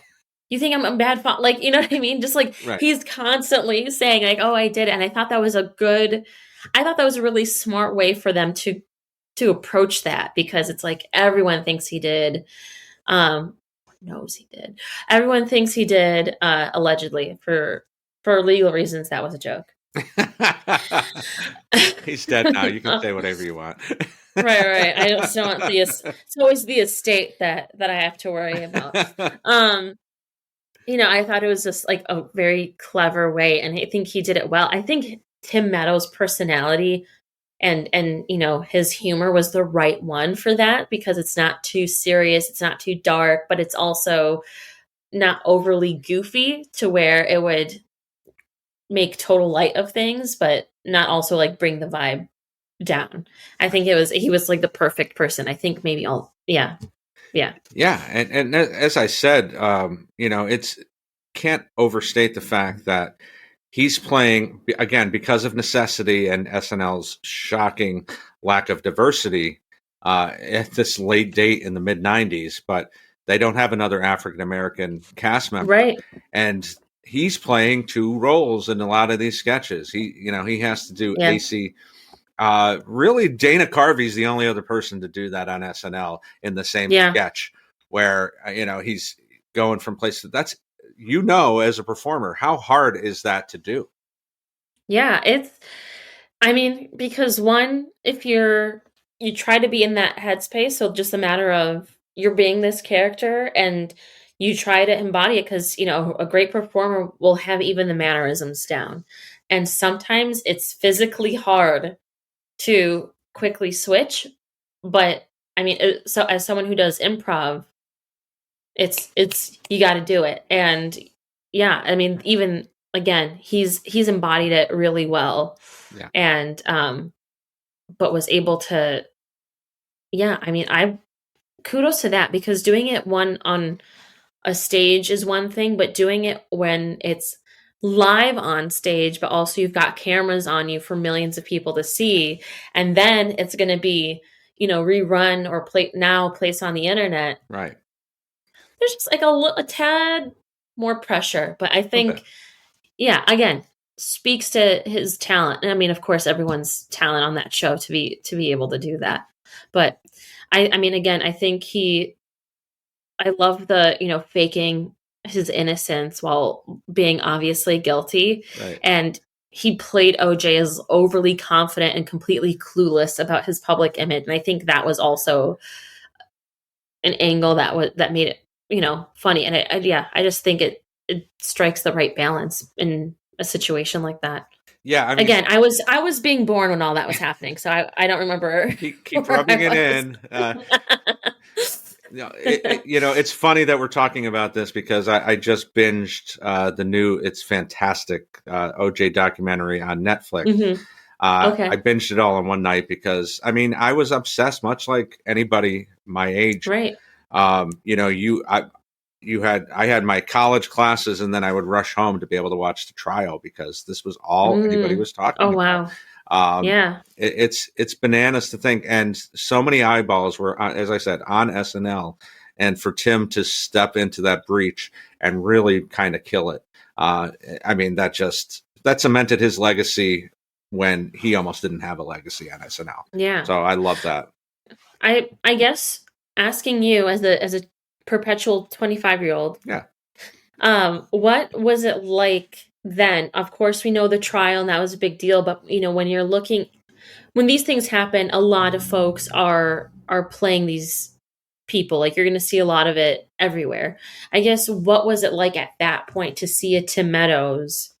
You think I'm a bad father?" Like, you know what I mean? Just like he's constantly saying like, "Oh, I did it." And I thought that was a really smart way for them to approach that, because it's like everyone thinks he did. Knows he did. Everyone thinks he did, allegedly, for legal reasons. That was a joke. He's dead now. You can say whatever you want. Right. I just don't want it's always the estate that I have to worry about. You know, I thought it was just like a very clever way, and I think he did it well. I think Tim Meadows' personality and you know, his humor was the right one for that, because it's not too serious, it's not too dark, but it's also not overly goofy to where it would make total light of things, but not also like bring the vibe down. I think he was like the perfect person. I think maybe yeah. And as I said, you know, can't overstate the fact that he's playing, again, because of necessity and SNL's shocking lack of diversity at this late date in the mid 90s, but they don't have another African American cast member, right? And he's playing 2 roles in a lot of these sketches. He has to do AC. Really, Dana Carvey's the only other person to do that on SNL in the same sketch, where you know, he's going from place to that's, you know, as a performer, how hard is that to do? Yeah, I mean, because one, if you try to be in that headspace, so just a matter of you're being this character and you try to embody it, because, you know, a great performer will have even the mannerisms down. And sometimes it's physically hard to quickly switch. But I mean, so as someone who does improv, it's you got to do it. And yeah, I mean, even again, he's embodied it really well. Yeah. And but was able to, I mean, kudos to that, because doing it on a stage is one thing, but doing it when it's live on stage, but also you've got cameras on you for millions of people to see, and then it's going to be, you know, rerun or placed on the internet. Right. There's just like a tad more pressure, but I think, again, speaks to his talent. And I mean, of course, everyone's talent on that show to be able to do that. But I mean, again, I think I love the, you know, faking his innocence while being obviously guilty. Right. And he played OJ as overly confident and completely clueless about his public image. And I think that was also an angle that made it funny. And I just think it strikes the right balance in a situation like that. Yeah. I mean, again, I was being born when all that was happening, so I don't remember. Keep rubbing it in. It's funny that we're talking about this because I just binged it's fantastic OJ documentary on Netflix. Mm-hmm. Okay. I binged it all in one night because I was obsessed, much like anybody my age. Right. I had my college classes, and then I would rush home to be able to watch the trial because this was all anybody was talking about. Wow. Yeah. It's bananas to think. And so many eyeballs were, as I said, on SNL, and for Tim to step into that breach and really kind of kill it. That cemented his legacy when he almost didn't have a legacy on SNL. Yeah. So I love that. I guess asking you as a perpetual 25-year-old. Yeah. What was it like then? Of course, we know the trial and that was a big deal, but when these things happen, a lot of folks are playing these people. Like, you're going to see a lot of it everywhere. I guess, what was it like at that point to see a Tim Meadows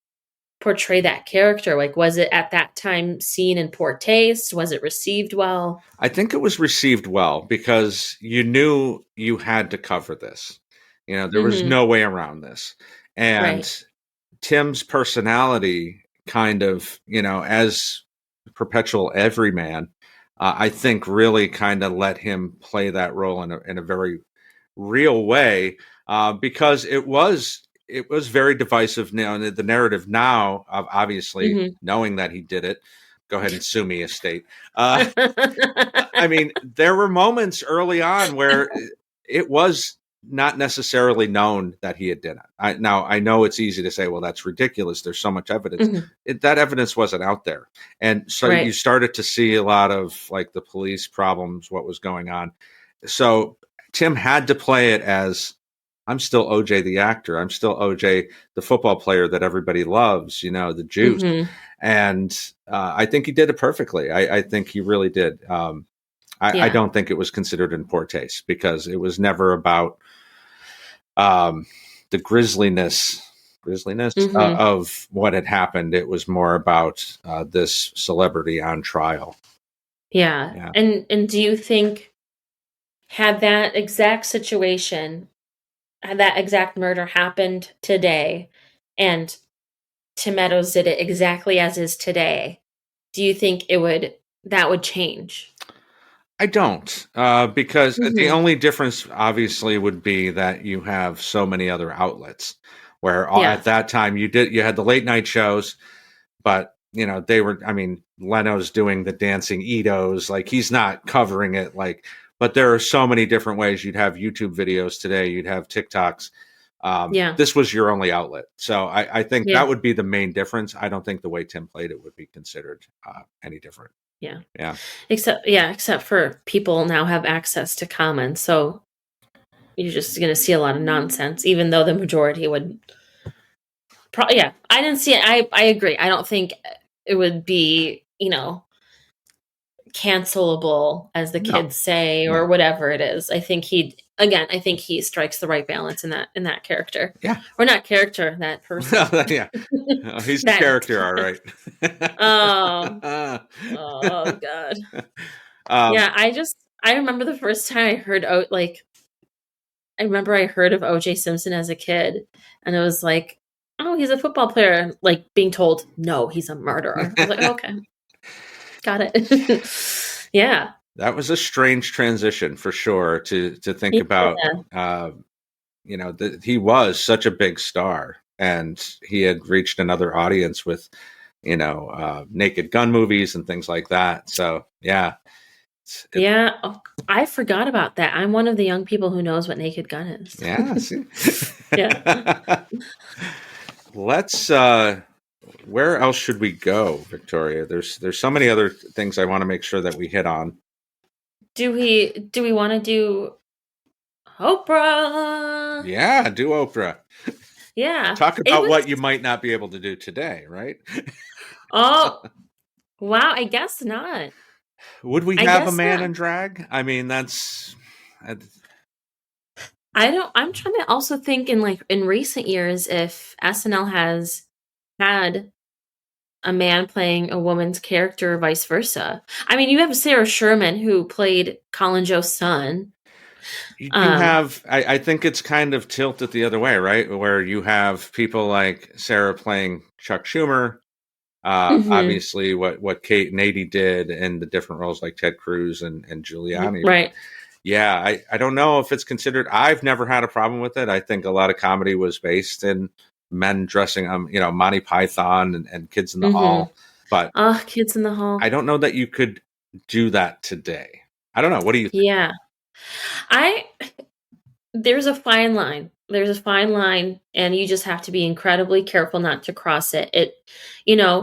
portray that character? Like, was it at that time seen in poor taste? Was it received well? I think it was received well because you knew you had to cover this. There was no way around this. And Tim's personality kind of, as perpetual everyman, I think really kind of let him play that role in a very real way because it was very divisive. Now, the narrative now of obviously knowing that he did it. Go ahead and sue me, estate. There were moments early on where it was not necessarily known that he had done it. Now, I know it's easy to say, well, that's ridiculous. There's so much evidence. That evidence wasn't out there. And so you started to see a lot of like the police problems, what was going on. So Tim had to play it as, I'm still OJ the actor. I'm still OJ the football player that everybody loves, the juice. And I think he did it perfectly. I think he really did. I don't think it was considered in poor taste because it was never about the grisliness of what had happened. It was more about this celebrity on trial. Yeah. And do you think had that exact situation, had that exact murder happened today and Tim Meadows did it exactly as is today, do you think that would change? I don't, because the only difference obviously would be that you have so many other outlets where at that time you had the late night shows, but they were, Leno's doing the dancing Itos, like he's not covering it but there are so many different ways. You'd have YouTube videos today, you'd have TikToks. This was your only outlet. So I think that would be the main difference. I don't think the way Tim played it would be considered any different. Yeah. Except for people now have access to comments. So you're just going to see a lot of nonsense, even though the majority would I didn't see it. I agree. I don't think it would be, cancelable, as the kids say, or whatever it is. I think he strikes the right balance in that character. Yeah. Or not character, that person. He's the character, all right. Oh God. I remember the first time I heard I heard of OJ Simpson as a kid, and it was like, oh, he's a football player, like being told, no, he's a murderer. I was like, okay. Got it. Yeah. That was a strange transition for sure to think about, that he was such a big star and he had reached another audience with, Naked Gun movies and things like that. So, yeah. I forgot about that. I'm one of the young people who knows what Naked Gun is. Yeah. See? Yeah. Let's, where else should we go, Victoria? There's so many other things I want to make sure that we hit on. Do we want to do Oprah? Yeah, do Oprah. Yeah. Talk about what you might not be able to do today, right? Oh, wow. I guess not. Would we have a man in drag? I mean, that's I'm trying to also think in recent years if SNL has had a man playing a woman's character or vice versa. I mean, you have Sarah Sherman who played Colin Joe's son. You have, I think it's kind of tilted the other way, right? Where you have people like Sarah playing Chuck Schumer, obviously what Kate and Nady did in the different roles like Ted Cruz and Giuliani. Right. Yeah, I don't know if it's considered. I've never had a problem with it. I think a lot of comedy was based in men dressing, Monty Python and Kids in the Hall. But Kids in the Hall. I don't know that you could do that today. I don't know. What do you think? Yeah. There's a fine line. There's a fine line, and you just have to be incredibly careful not to cross it.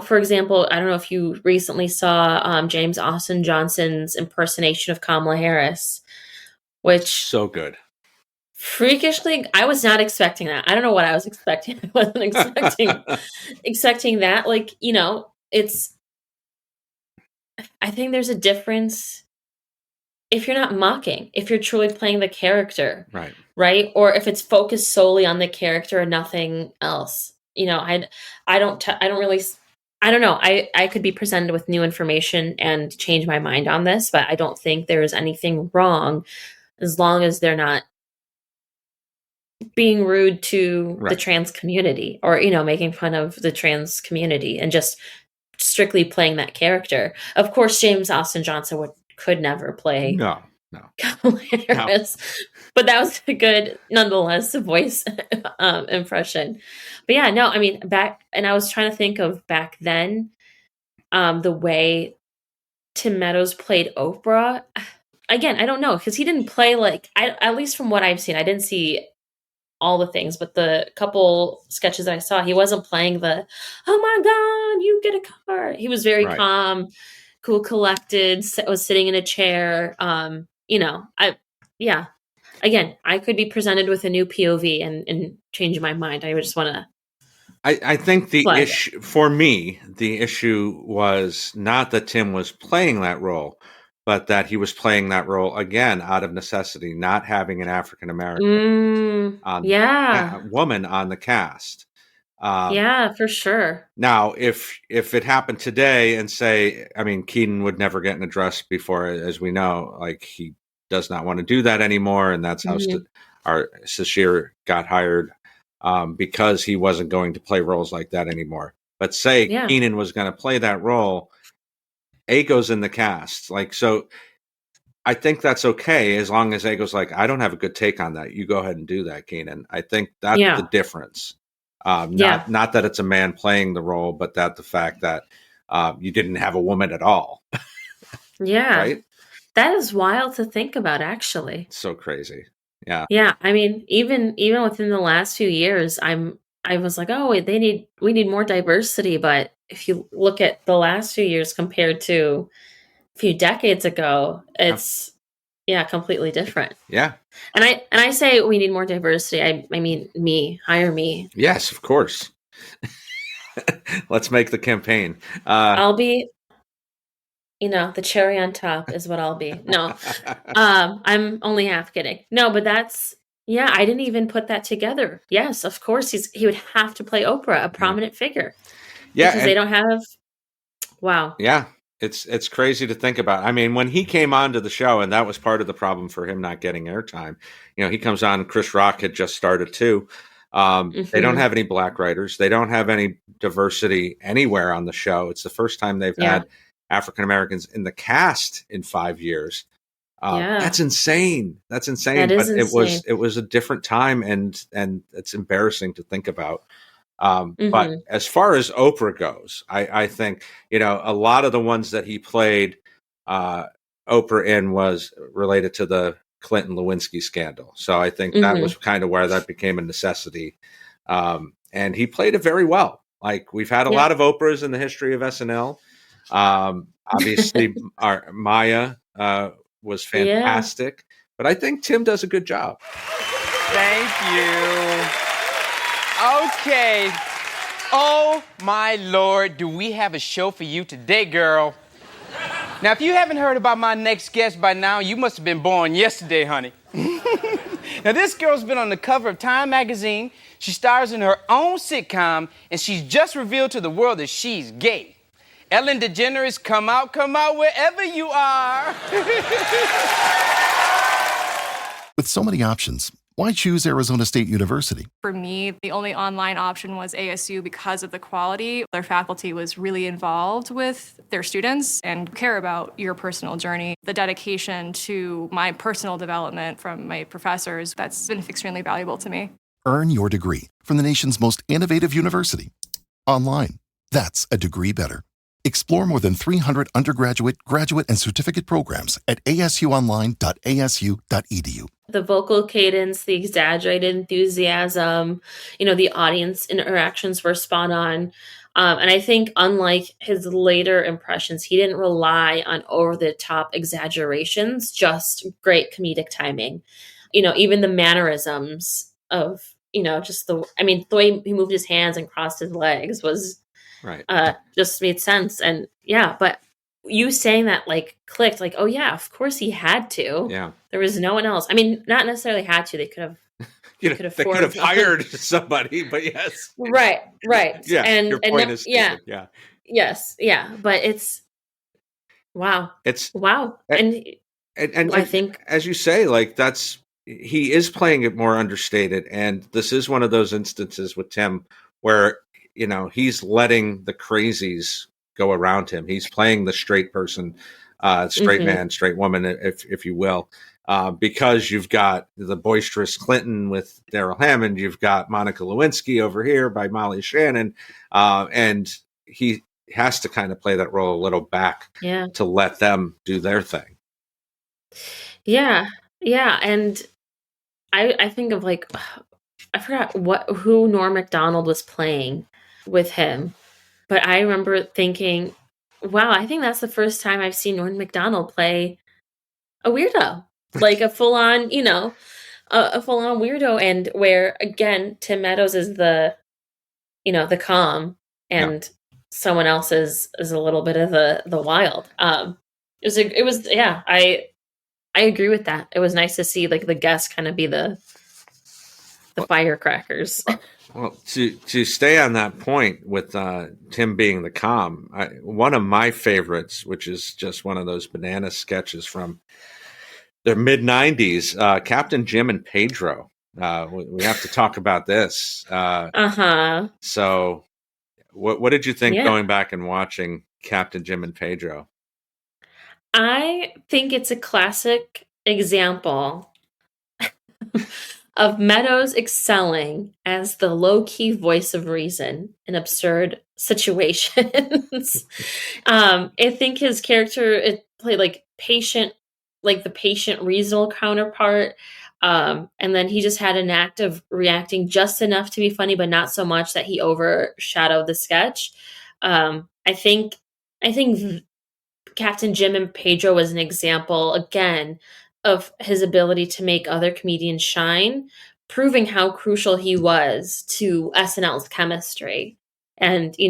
For example, I don't know if you recently saw James Austin Johnson's impersonation of Kamala Harris, which so good. Freakishly, I was not expecting that. I don't know what I was expecting. I wasn't expecting that. I think there's a difference if you're not mocking, if you're truly playing the character, right, or if it's focused solely on the character and nothing else. I don't know. I could be presented with new information and change my mind on this, but I don't think there is anything wrong as long as they're not being rude to the trans community or, making fun of the trans community and just strictly playing that character. Of course, James Austin Johnson could never play Kamala Harris, but that was a good, nonetheless, voice impression. But yeah, no, I mean, I was trying to think of back then, the way Tim Meadows played Oprah. Again, I don't know, because he didn't play at least from what I've seen, I didn't see all the things, but the couple sketches that I saw, he wasn't playing the, oh my God, you get a car. He was very calm, cool, collected, was sitting in a chair. Again, I could be presented with a new POV and change my mind. I would just want to. I think the issue for me, the issue was not that Tim was playing that role, but that he was playing that role again out of necessity, not having an African American woman on the cast. Yeah, for sure. Now, if it happened today and Keaton would never get an address before, as we know, he does not want to do that anymore. And that's how Sashir got hired because he wasn't going to play roles like that anymore. But Keenan was going to play that role, Ego's in the cast. So I think that's okay as long as Ego's I don't have a good take on that. You go ahead and do that, Keenan. I think that's the difference. Not that it's a man playing the role, but that the fact that you didn't have a woman at all. Right? That is wild to think about, actually. It's so crazy. Yeah. Yeah. I mean, even within the last few years, I was like, oh, wait, we need more diversity. But if you look at the last few years compared to a few decades ago, it's completely different. Yeah. And I say we need more diversity. I mean, hire me. Yes, of course. Let's make the campaign. I'll be, the cherry on top is what I'll be. No, I'm only half kidding. No, but that's, I didn't even put that together. Yes, of course he would have to play Oprah, a prominent figure. Yeah. Because they don't have, wow. Yeah. It's crazy to think about. I mean, when he came onto the show, and that was part of the problem for him not getting airtime. He comes on, Chris Rock had just started too. They don't have any black writers. They don't have any diversity anywhere on the show. It's the first time they've had African Americans in the cast in 5 years. That's insane. That's insane. But it was a different time, and it's embarrassing to think about. But as far as Oprah goes, I think, a lot of the ones that he played Oprah in was related to the Clinton Lewinsky scandal. So I think that was kind of where that became a necessity. And he played it very well. We've had a lot of Oprahs in the history of SNL. Obviously, our Maya was fantastic, but I think Tim does a good job. Thank you. Okay. Oh, my Lord, do we have a show for you today, girl? Now, if you haven't heard about my next guest by now, you must have been born yesterday, honey. Now, this girl's been on the cover of Time magazine. She stars in her own sitcom, and she's just revealed to the world that she's gay. Ellen DeGeneres, come out wherever you are. With so many options, why choose Arizona State University? For me, the only online option was ASU because of the quality. Their faculty was really involved with their students and care about your personal journey. The dedication to my personal development from my professors, that's been extremely valuable to me. Earn your degree from the nation's most innovative university. Online. That's a degree better. Explore more than 300 undergraduate, graduate, and certificate programs at asuonline.asu.edu. The vocal cadence, the exaggerated enthusiasm, the audience interactions were spot on. And I think unlike his later impressions, he didn't rely on over-the-top exaggerations, just great comedic timing. Even the mannerisms of, the way he moved his hands and crossed his legs was right. Just made sense. And yeah, but you saying that clicked, oh yeah, of course he had to. Yeah. There was no one else. Not necessarily had to. They could have. They could have hired somebody, but yes. Right. Yeah. And your point is stupid. yeah. Yes. Yeah. But it's wow. And I think, as you say, he is playing it more understated, and this is one of those instances with Tim where he's letting the crazies go around him. He's playing the straight person, straight man, straight woman, if you will, because you've got the boisterous Clinton with Daryl Hammond, you've got Monica Lewinsky over here by Molly Shannon, and he has to kind of play that role a little back to let them do their thing. Yeah, and I think of I forgot who Norm Macdonald was playing with him, but I remember thinking, wow, I think that's the first time I've seen Norm Macdonald play a weirdo, a full-on, a full-on weirdo, and where again Tim Meadows is the calm, and someone else is a little bit of the wild. I agree with that. It was nice to see the guests kind of be the firecrackers. Well, to stay on that point with Tim being the calm, one of my favorites, which is just one of those banana sketches from the mid-'90s, Captain Jim and Pedro. We have to talk about this. So what did you think going back and watching Captain Jim and Pedro? I think it's a classic example of Meadows excelling as the low-key voice of reason in absurd situations. I think his character played patient, the patient reasonable counterpart. And then he just had an act of reacting just enough to be funny, but not so much that he overshadowed the sketch. I think Captain Jim and Pedro was an example, again, of his ability to make other comedians shine, proving how crucial he was to SNL's chemistry. And, he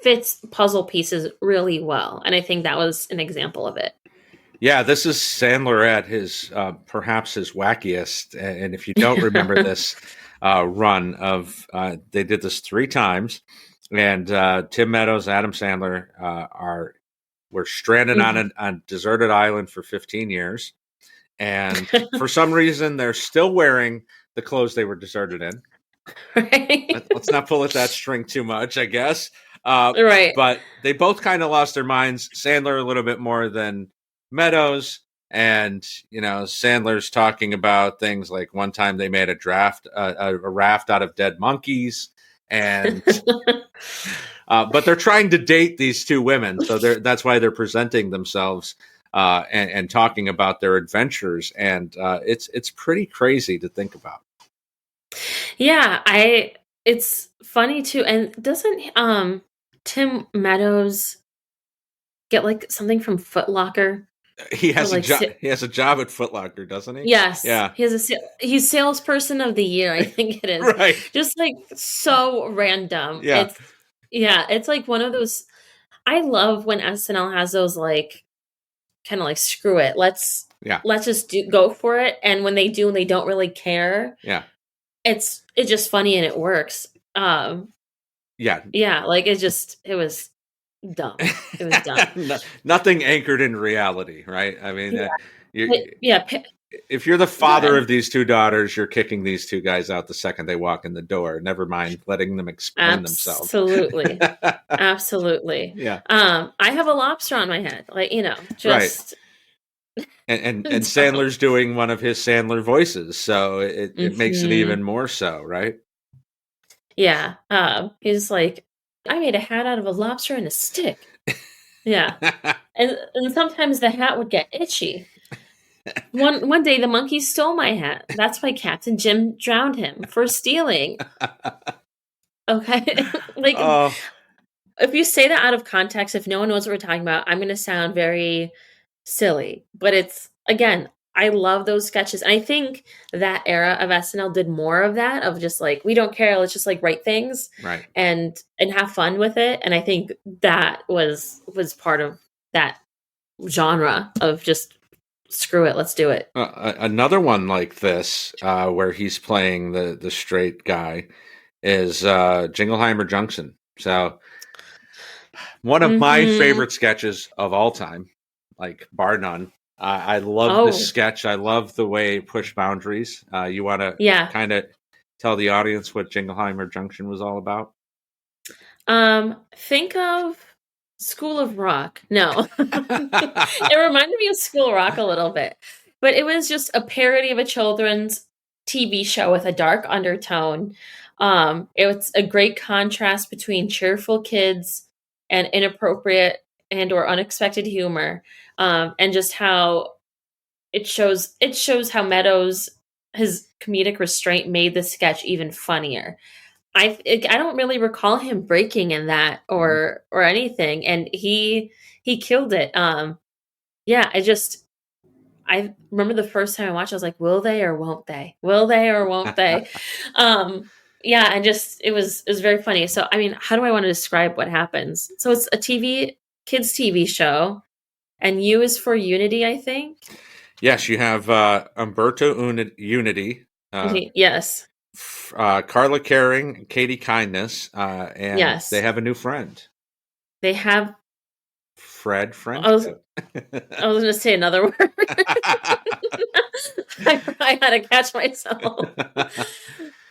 fits puzzle pieces really well. And I think that was an example of it. Yeah, this is Sandler at his, perhaps his wackiest. And if you don't remember this run of, they did this 3 times. And Tim Meadows, Adam Sandler were stranded on a deserted island for 15 years. And for some reason, they're still wearing the clothes they were deserted in. Right. Let's not pull at that string too much, I guess. Right. But they both kind of lost their minds. Sandler a little bit more than Meadows. And, Sandler's talking about things like one time they made a raft out of dead monkeys. And but they're trying to date these 2 women, so that's why they're presenting themselves and talking about their adventures, and it's pretty crazy to think about. Yeah, it's funny too. And doesn't Tim Meadows get something from Foot Locker? He has he has a job at Foot Locker, doesn't he? Yes. Yeah. He's salesperson of the year, I think it is. Right. Just so random. Yeah. Yeah, it's like one of those. I love when SNL has those like kind of like screw it. Let's just go for it. And when they do and they don't really care. Yeah. It's just funny and it works. Yeah. Like it was dumb. It was dumb. Nothing anchored in reality, right? I mean, yeah. If you're the father of these two daughters, you're kicking these two guys out the second they walk in the door. Never mind letting them explain themselves. Absolutely. Absolutely. Yeah. I have a lobster on my head. Like, just right. And Sandler's doing one of his Sandler voices, so it makes it even more so, right? Yeah. He's like, I made a hat out of a lobster and a stick. Yeah. and sometimes the hat would get itchy. One day the monkey stole my hat. That's why Captain Jim drowned him for stealing. Okay. If you say that out of context, if no one knows what we're talking about, I'm going to sound very silly. But it's, again, I love those sketches. And I think that era of SNL did more of that, of just like, we don't care, let's just like write things right. and have fun with it. And I think that was part of that genre of just screw it, let's do it. Another one like this, where he's playing the straight guy, is Jingleheimer Junction. So one of my favorite sketches of all time, like bar none. I love this sketch. I love the way it pushed boundaries. You want to kind of tell the audience what Jingleheimer Junction was all about? Think of School of Rock. No. It reminded me of School of Rock a little bit. But it was just a parody of a children's TV show with a dark undertone. It was a great contrast between cheerful kids and inappropriate and or unexpected humor. And just how it shows how Meadows, his comedic restraint made the sketch even funnier. I don't really recall him breaking in that or anything, and he killed it. I remember the first time I watched, I was like, will they or won't they? Will they or won't they? And just it was very funny. So I mean, how do I want to describe what happens? So it's a kids TV show, and U is for Unity, I think. Yes, you have Umberto Unity. Yes. Carla Caring, Katie Kindness, and they have a new friend. They have Fred Friend. I was going to say another word. I had to catch myself.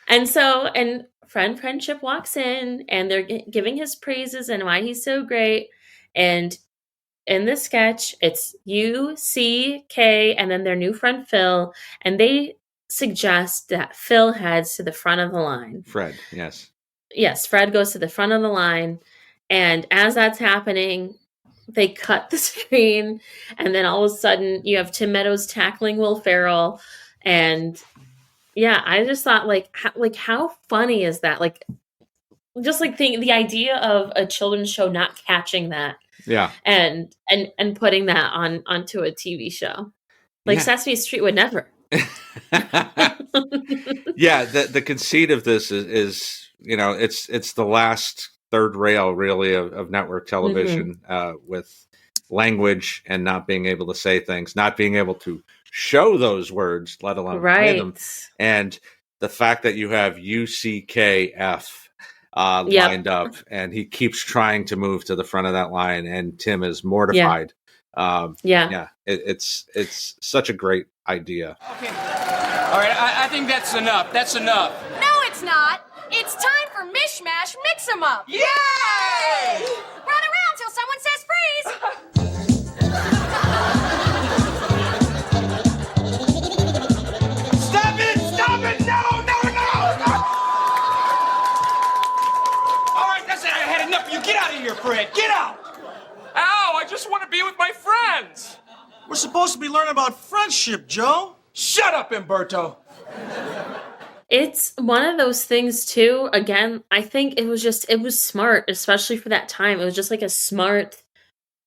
And Friendship walks in, and they're giving his praises and why he's so great. And in this sketch, it's UCK and then their new friend Phil, and they suggest that Phil heads to the front of the line. Fred, yes. Yes, Fred goes to the front of the line, and as that's happening, they cut the screen, and then all of a sudden you have Tim Meadows tackling Will Ferrell, and I just thought how funny is that? Like, just like the idea of a children's show not catching that. Yeah. And putting that onto a TV show. Like Sesame Street would never. Yeah, the conceit of this is it's the last third rail really of network television, with language and not being able to say things, not being able to show those words, let alone play them. And the fact that you have UCKF lined up, and he keeps trying to move to the front of that line, and Tim is mortified. It's such a great idea. Okay. All right, I think that's enough. That's enough. No, it's not. It's time for Mishmash Mix 'em Up. Yay! Run around till someone says freeze. Stop it! Stop it! No! All right, that's it. I had enough of you. Get out of here, Fred. Get out! Ow, I just want to be with my friends. We're supposed to be learning about friendship, Joe. Shut up, Umberto. It's one of those things too. Again, I think it was smart, especially for that time. It was just like a smart,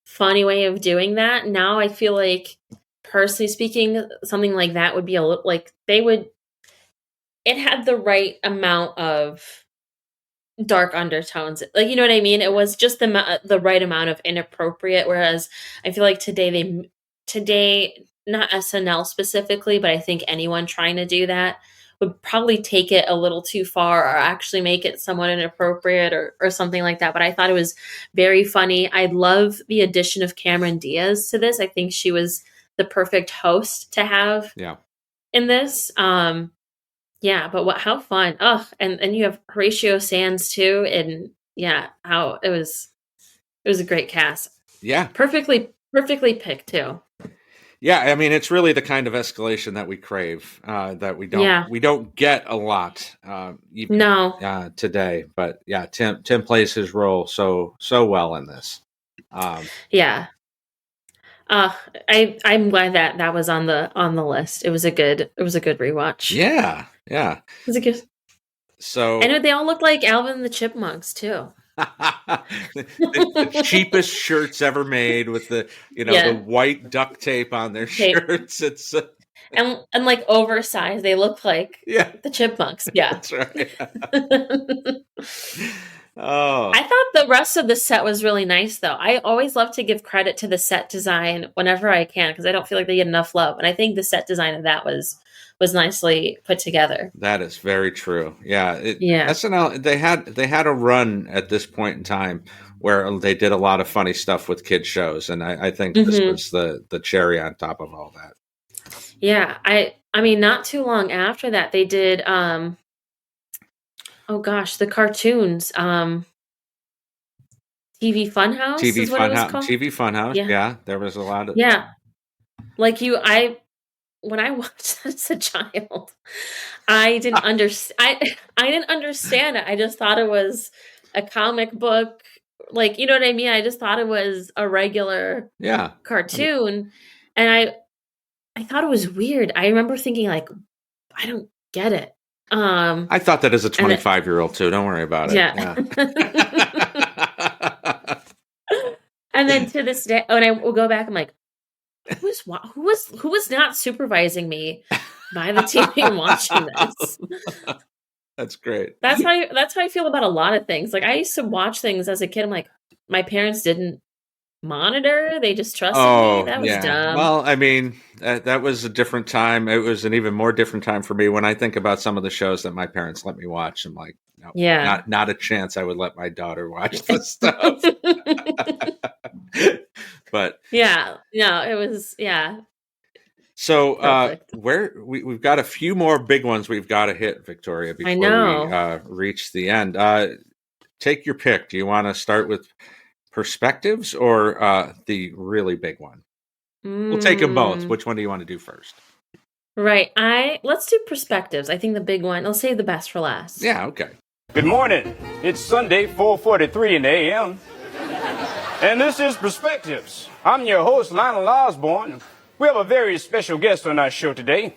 funny way of doing that. Now I feel like, personally speaking, something like that would be a little like it had the right amount of dark undertones. Like, you know what I mean? It was just the right amount of inappropriate. Whereas I feel like today, not SNL specifically, but I think anyone trying to do that would probably take it a little too far or actually make it somewhat inappropriate or something like that. But I thought it was very funny. I love the addition of Cameron Diaz to this. I think she was the perfect host to have in this. Yeah, but how fun. Oh, and you have Horatio Sands too. And yeah, how it was a great cast. Yeah. Perfectly picked too. Yeah, I mean, it's really the kind of escalation that we crave, that we don't get a lot today. But yeah, Tim plays his role so well in this. Yeah. I'm glad that was on the list. It was a good rewatch. Yeah. It was a good. So and they all look like Alvin and the Chipmunks too. the cheapest shirts ever made with the the white duct tape on their shirts. It's and like oversized. They look like the Chipmunks. Yeah, that's right. Oh, I thought the rest of the set was really nice, though. I always love to give credit to the set design whenever I can because I don't feel like they get enough love, and I think the set design of that was nicely put together. That is very true. Yeah. SNL, they had a run at this point in time where they did a lot of funny stuff with kid shows. And I think this was the cherry on top of all that. Yeah. I mean, not too long after that, they did, the cartoons, TV Funhouse. TV Funhouse. Yeah. There was a lot of, like when I watched that as a child, I didn't understand. I didn't understand it. I just thought it was a comic book, like, you know what I mean. I just thought it was a regular cartoon, and I thought it was weird. I remember thinking like, I don't get it. I thought that as a 25-year-old too. Don't worry about it. Yeah. And then to this day, when I will go back, I'm like, who was not supervising me by the TV and watching this? That's great. That's how I feel about a lot of things. Like I used to watch things as a kid. I'm like, my parents didn't monitor; they just trusted me. That was dumb. Well, I mean, that was a different time. It was an even more different time for me. When I think about some of the shows that my parents let me watch, I'm like, no, not a chance. I would let my daughter watch this stuff. But it was So we've got a few more big ones we've got to hit, Victoria, before we reach the end. Take your pick. Do you want to start with perspectives or the really big one? We'll take them both. Which one do you want to do first? Right. Let's do perspectives. I think the big one. I'll save the best for last. Yeah. Okay. Good morning. It's Sunday, 4:43 in the a.m. And this is Perspectives. I'm your host, Lionel Osborne. We have a very special guest on our show today.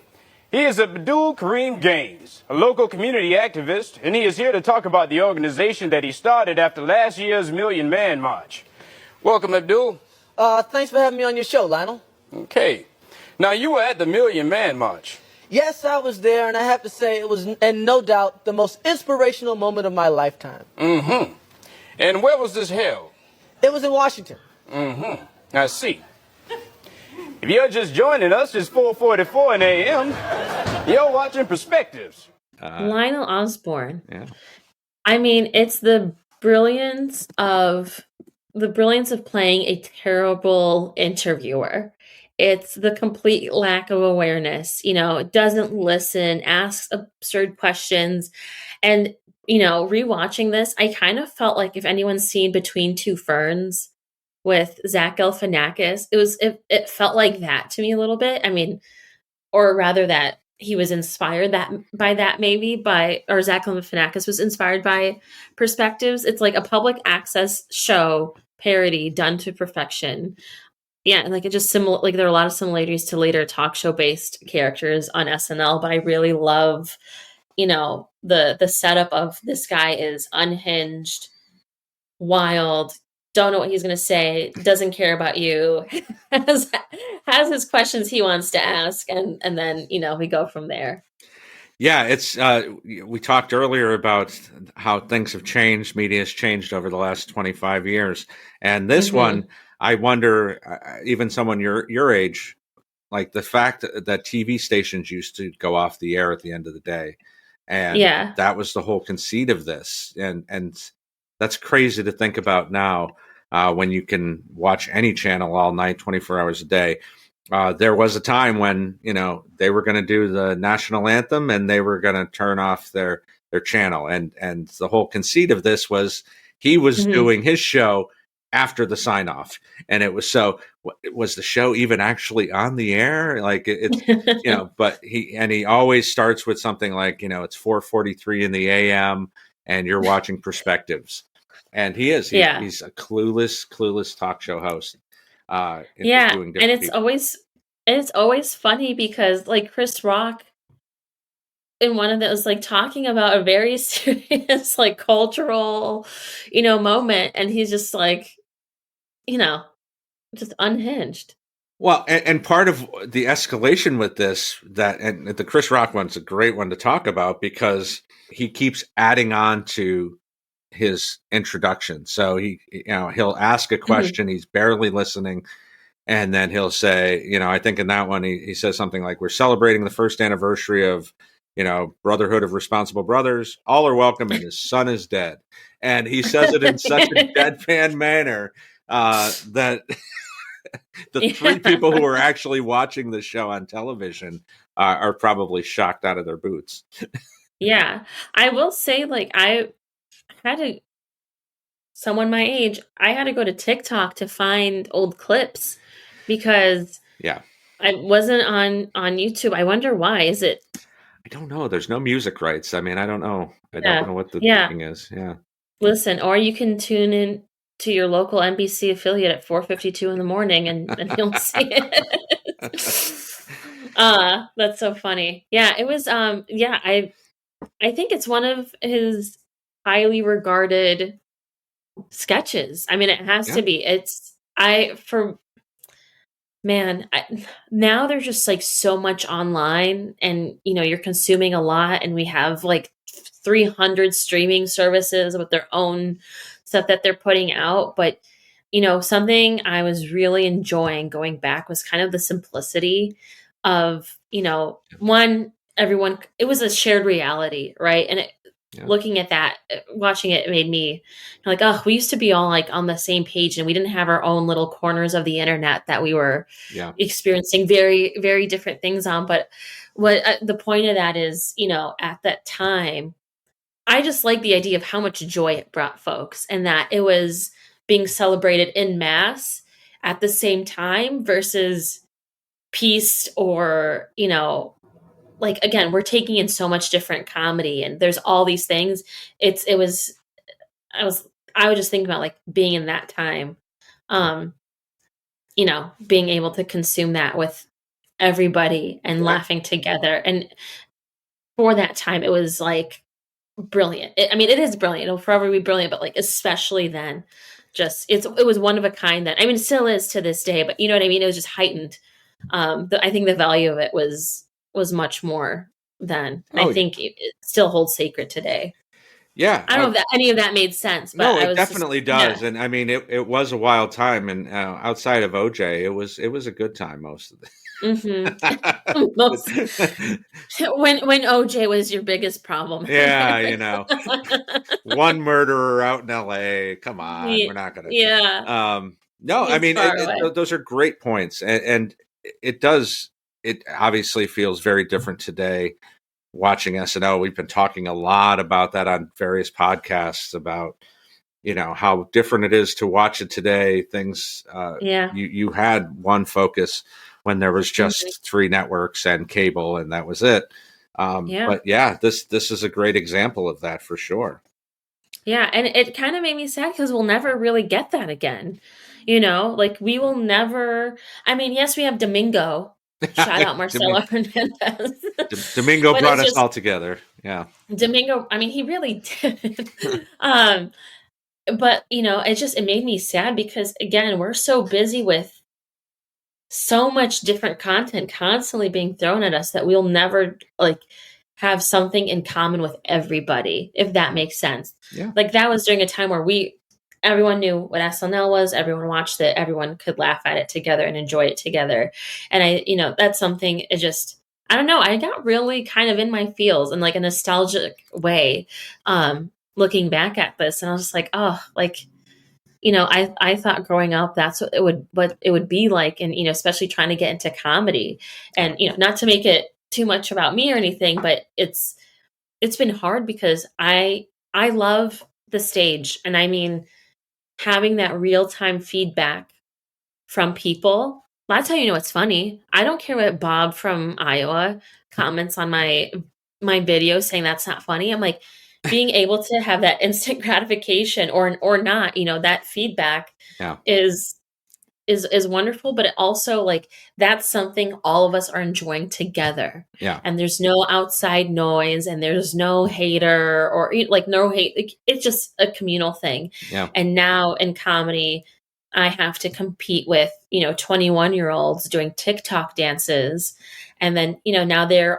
He is Abdul Kareem Gaines, a local community activist, and he is here to talk about the organization that he started after last year's Million Man March. Welcome, Abdul. Thanks for having me on your show, Lionel. Okay. Now, you were at the Million Man March. Yes, I was there, and I have to say it was, and no doubt, the most inspirational moment of my lifetime. Mm-hmm. And where was this held? It was in Washington. Mm-hmm. I see. If you're just joining us, it's 4:44 in a.m. You're watching Perspectives. Lionel Osborne. Yeah. I mean, it's the brilliance of playing a terrible interviewer. It's the complete lack of awareness, doesn't listen, asks absurd questions. And, rewatching this, I kind of felt like if anyone's seen Between Two Ferns with Zach Galifianakis, it felt like that to me a little bit. I mean, or rather that he was inspired by that or Zach Galifianakis was inspired by Perspectives. It's like a public access show parody done to perfection. Yeah, and like it just there are a lot of similarities to later talk show based characters on SNL, but I really love, the setup of this guy is unhinged, wild, don't know what he's going to say, doesn't care about you, has his questions he wants to ask, and then we go from there. Yeah, it's we talked earlier about how things have changed, media has changed over the last 25 years. And this one, I wonder, even someone your age, like the fact that TV stations used to go off the air at the end of the day. And that was the whole conceit of this. And that's crazy to think about now, when you can watch any channel all night, 24 hours a day. There was a time when, they were going to do the national anthem and they were going to turn off their channel. And the whole conceit of this was he was doing his show after the sign off. And it was the show even actually on the air? Like it's, but he always starts with something like, it's 4:43 in the AM and you're watching Perspectives. And he's a clueless talk show host. And it's always funny because like Chris Rock in one of those like talking about a very serious like cultural moment, and he's just like just unhinged. Well, and part of the escalation with this, and the Chris Rock one's a great one to talk about because he keeps adding on to his introduction. So he'll ask a question, he's barely listening, and then he'll say, I think in that one he says something like, "We're celebrating the first anniversary of Brotherhood of Responsible Brothers. All are welcome, and his son is dead." And he says it in such a deadpan manner that the three people who are actually watching the show on television are probably shocked out of their boots. Yeah, I will say, like, someone my age, I had to go to TikTok to find old clips because I wasn't on YouTube. I wonder why. Is it? I don't know. There's no music rights. I mean, I don't know. I don't know what the thing is. Yeah. Listen, or you can tune in to your local NBC affiliate at 4:52 in the morning and you'll see it. That's so funny. Yeah, it was I think it's one of his highly regarded sketches. I mean, it has to be. Now there's just like so much online and you're consuming a lot, and we have like 300 streaming services with their own stuff that they're putting out. But something I was really enjoying going back was kind of the simplicity of everyone, it was a shared reality, right? And looking at that, watching it made me like, oh, we used to be all like on the same page, and we didn't have our own little corners of the internet that we were experiencing very, very different things on. But what the point of that is, at that time, I just like the idea of how much joy it brought folks, and that it was being celebrated en masse at the same time versus pieced or, like, again, we're taking in so much different comedy and there's all these things. I was just thinking about like being in that time, being able to consume that with everybody and laughing together. And for that time, it was like brilliant. It is brilliant. It'll forever be brilliant, but like, especially then, it was one of a kind that, it still is to this day, but you know what I mean? It was just heightened. I think the value of it was much more then. I think it still holds sacred today. Yeah. I don't know if any of that made sense, but no, it definitely does. Yeah. And it was a wild time, and outside of OJ, it was a good time most of the when OJ was your biggest problem. Yeah, one murderer out in LA. Come on, we're not gonna no, those are great points, and it does. It obviously feels very different today watching SNL. We've been talking a lot about that on various podcasts about, how different it is to watch it today. Things, you had one focus when there was just three networks and cable, and that was it. But this is a great example of that for sure. Yeah. And it kind of made me sad because we'll never really get that again. Like we will never, yes, we have Domingo. Shout out Marcelo Hernandez. Domingo brought us all together. Yeah. Domingo, he really did. But, it made me sad because, again, we're so busy with so much different content constantly being thrown at us that we'll never, like, have something in common with everybody, if that makes sense. Yeah. Like that was during a time where everyone knew what SNL was, everyone watched it, everyone could laugh at it together and enjoy it together. And that's something it just, I don't know, I got really kind of in my feels in like a nostalgic way, looking back at this. And I was just like, oh, like, I thought growing up, that's what it would be like. And, especially trying to get into comedy and, not to make it too much about me or anything, but it's been hard because I love the stage. And I mean, having that real-time feedback from people, that's how you know it's funny. I don't care what Bob from Iowa comments on my video saying that's not funny. I'm like, being able to have that instant gratification or not, that feedback is wonderful, but it also like that's something all of us are enjoying together. Yeah. And there's no outside noise and there's no hater or like no hate. It's just a communal thing. Yeah. And now in comedy, I have to compete with, 21-year-olds doing TikTok dances. And then, now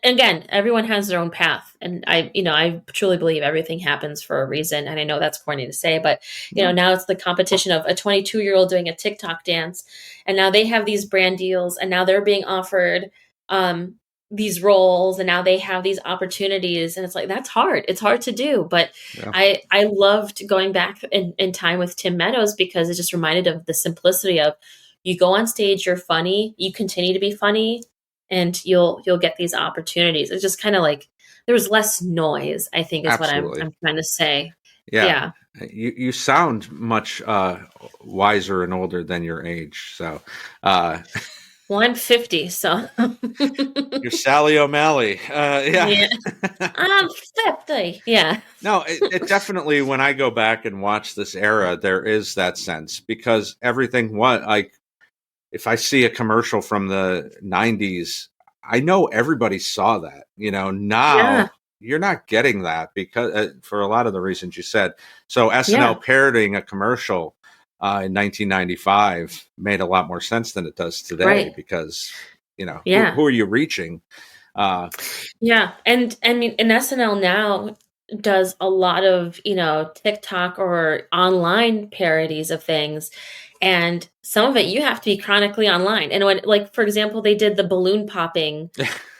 again, everyone has their own path. And I truly believe everything happens for a reason. And I know that's corny to say, but now it's the competition of a 22-year-old doing a TikTok dance. And now they have these brand deals and now they're being offered these roles and now they have these opportunities. And it's like, that's hard. It's hard to do. But I loved going back in time with Tim Meadows because it just reminded of the simplicity of you go on stage, you're funny, you continue to be funny, and you'll get these opportunities. It's just kind of like there was less noise, I think is Absolutely. what I'm trying to say. Yeah. You sound much wiser and older than your age. So, well, I'm 50, so you're Sally O'Malley. Yeah. I'm 50. Yeah. No, it definitely, when I go back and watch this era, there is that sense because everything like, if I see a commercial from the 90s, I know everybody saw that. Now you're not getting that because for a lot of the reasons you said. So SNL parodying a commercial in 1995 made a lot more sense than it does today because, who are you reaching? Yeah. And I mean, and SNL now does a lot of, TikTok or online parodies of things. And some of it you have to be chronically online. And when, like, for example, they did the balloon popping,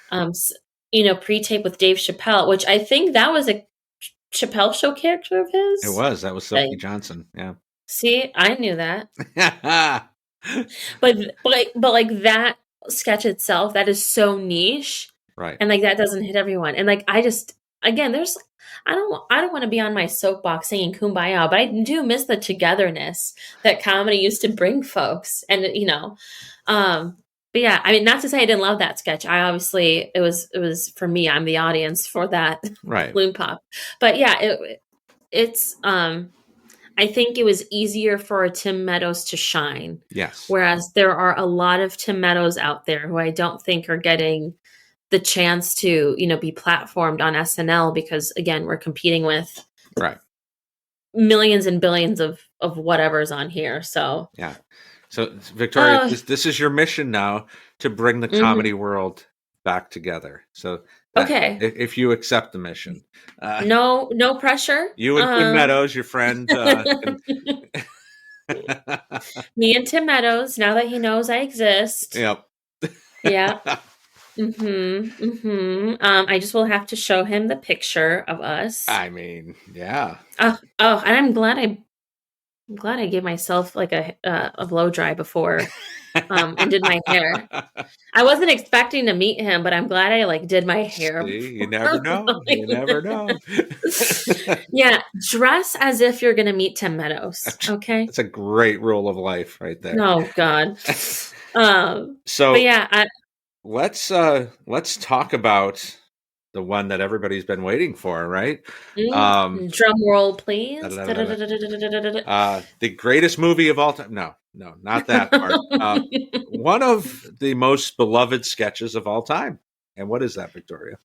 pre-tape with Dave Chappelle, which I think that was a Chappelle Show character of his. It was. That was Silky Johnson. Yeah. See, I knew that. but like that sketch itself, that is so niche. Right. And like that doesn't hit everyone. And like I don't want to be on my soapbox singing Kumbaya, but I do miss the togetherness that comedy used to bring folks. And but yeah, I mean, not to say I didn't love that sketch. I obviously it was for me. I'm the audience for that balloon pop. But yeah, it's I think it was easier for a Tim Meadows to shine. Yes. Whereas there are a lot of Tim Meadows out there who I don't think are getting the chance to, be platformed on SNL because again, we're competing with millions and billions of whatever's on here. So yeah. So Victoria, this is your mission now to bring the comedy world back together. So if you accept the mission, no pressure. You and Tim Meadows, your friend, me and Tim Meadows. Now that he knows I exist. Yep. Yeah. I just will have to show him the picture of us. I mean, yeah. And I'm glad I gave myself like a blow dry before and did my hair. I wasn't expecting to meet him, but I'm glad I did my hair. See, you never know. You never know. Yeah, dress as if you're going to meet Tim Meadows. Okay, that's a great rule of life, right there. Oh God. So, but yeah, let's talk about the one that everybody's been waiting for, right? Drum roll, please. The greatest movie of all time. No, not that part. One of the most beloved sketches of all time. And what is that, Victoria?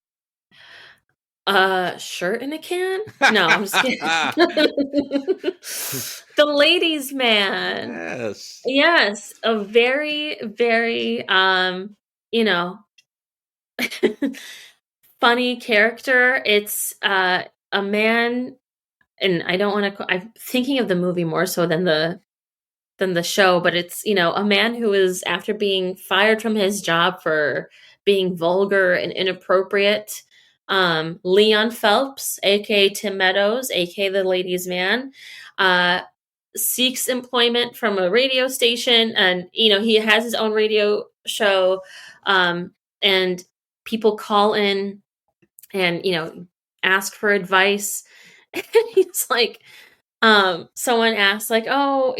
Shirt in a can? No, I'm just kidding. The Ladies' Man. Yes. A very, very, funny character. It's a man, and I don't want to. I'm thinking of the movie more so than the show, but it's, a man who is, after being fired from his job for being vulgar and inappropriate. Leon Phelps, aka Tim Meadows, aka the ladies' man, seeks employment from a radio station, and he has his own radio show, and people call in and ask for advice. And he's like, someone asked, like, oh,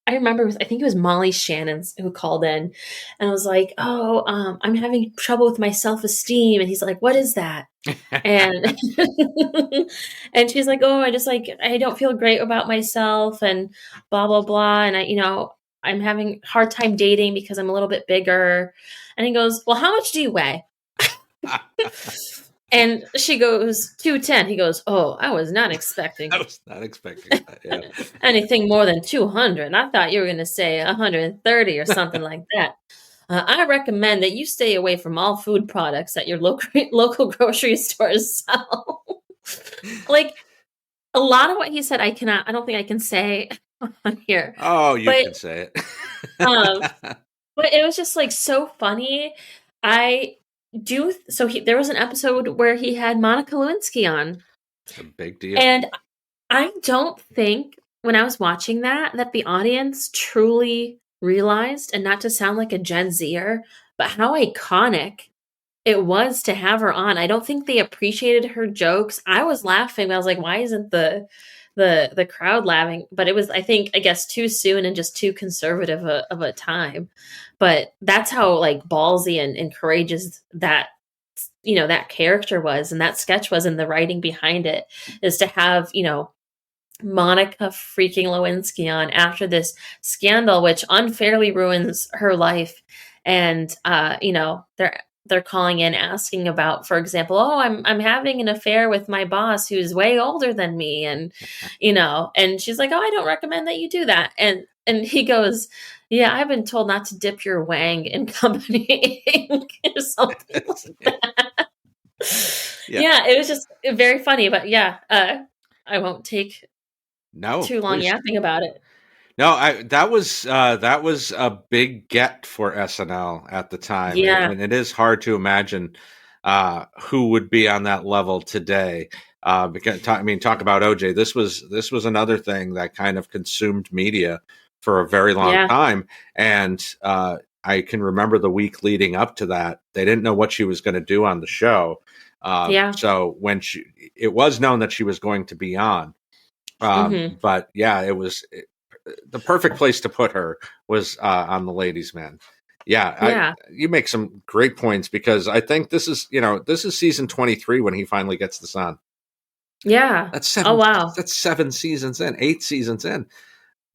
I remember, I think it was Molly Shannon who called in and was like, oh, I'm having trouble with my self-esteem. And he's like, what is that? And and she's like, oh, I don't feel great about myself and blah, blah, blah. And I'm having a hard time dating because I'm a little bit bigger. And he goes, well, how much do you weigh? And she goes, 210. He goes, oh, I was not expecting that. Yeah. anything more than 200. I thought you were going to say 130 or something like that. I recommend that you stay away from all food products that your local grocery stores sell. Like, a lot of what he said, I don't think I can say on here. Oh, you can say it. But it was just like so funny. There was an episode where he had Monica Lewinsky on. It's a big deal. And I don't think when I was watching that the audience truly realized, and not to sound like a Gen Zer, but how iconic it was to have her on. I don't think they appreciated her jokes. I was laughing. I was like, why isn't the crowd laughing? But it was, I guess too soon and just too conservative of a time. But that's how like ballsy and courageous that character was, and that sketch was, and the writing behind it is to have, Monica freaking Lewinsky on after this scandal, which unfairly ruins her life. And, they're calling in asking about, for example, oh, I'm having an affair with my boss who's way older than me. And, and she's like, oh, I don't recommend that you do that. And he goes, yeah, I've been told not to dip your wang in company ink or something like that. Yeah, it was just very funny. But yeah, I won't take too long yapping about it. No, that was a big get for SNL at the time. Yeah. And it is hard to imagine who would be on that level today. Because talk about OJ. This was another thing that kind of consumed media for a very long time. And I can remember the week leading up to that, they didn't know what she was going to do on the show. So when it was known that she was going to be on, but yeah, it was the perfect place to put her was on the Ladies' Man. Yeah. You make some great points, because I think this is season 23 when he finally gets this on. Yeah. That's 7. Oh, wow. That's 7 seasons in, 8 seasons in.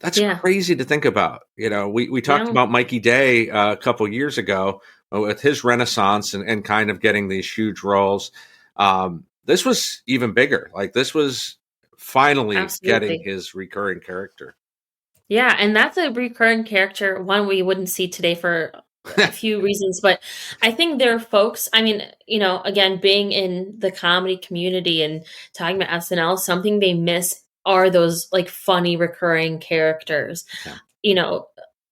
That's crazy to think about. We talked about Mikey Day a couple years ago with his renaissance and kind of getting these huge roles. This was even bigger. Like, this was finally getting his recurring character. Yeah, and that's a recurring character, one we wouldn't see today for a few reasons. But I think there are folks, again, being in the comedy community and talking about SNL, something they miss are those like funny recurring characters. Yeah.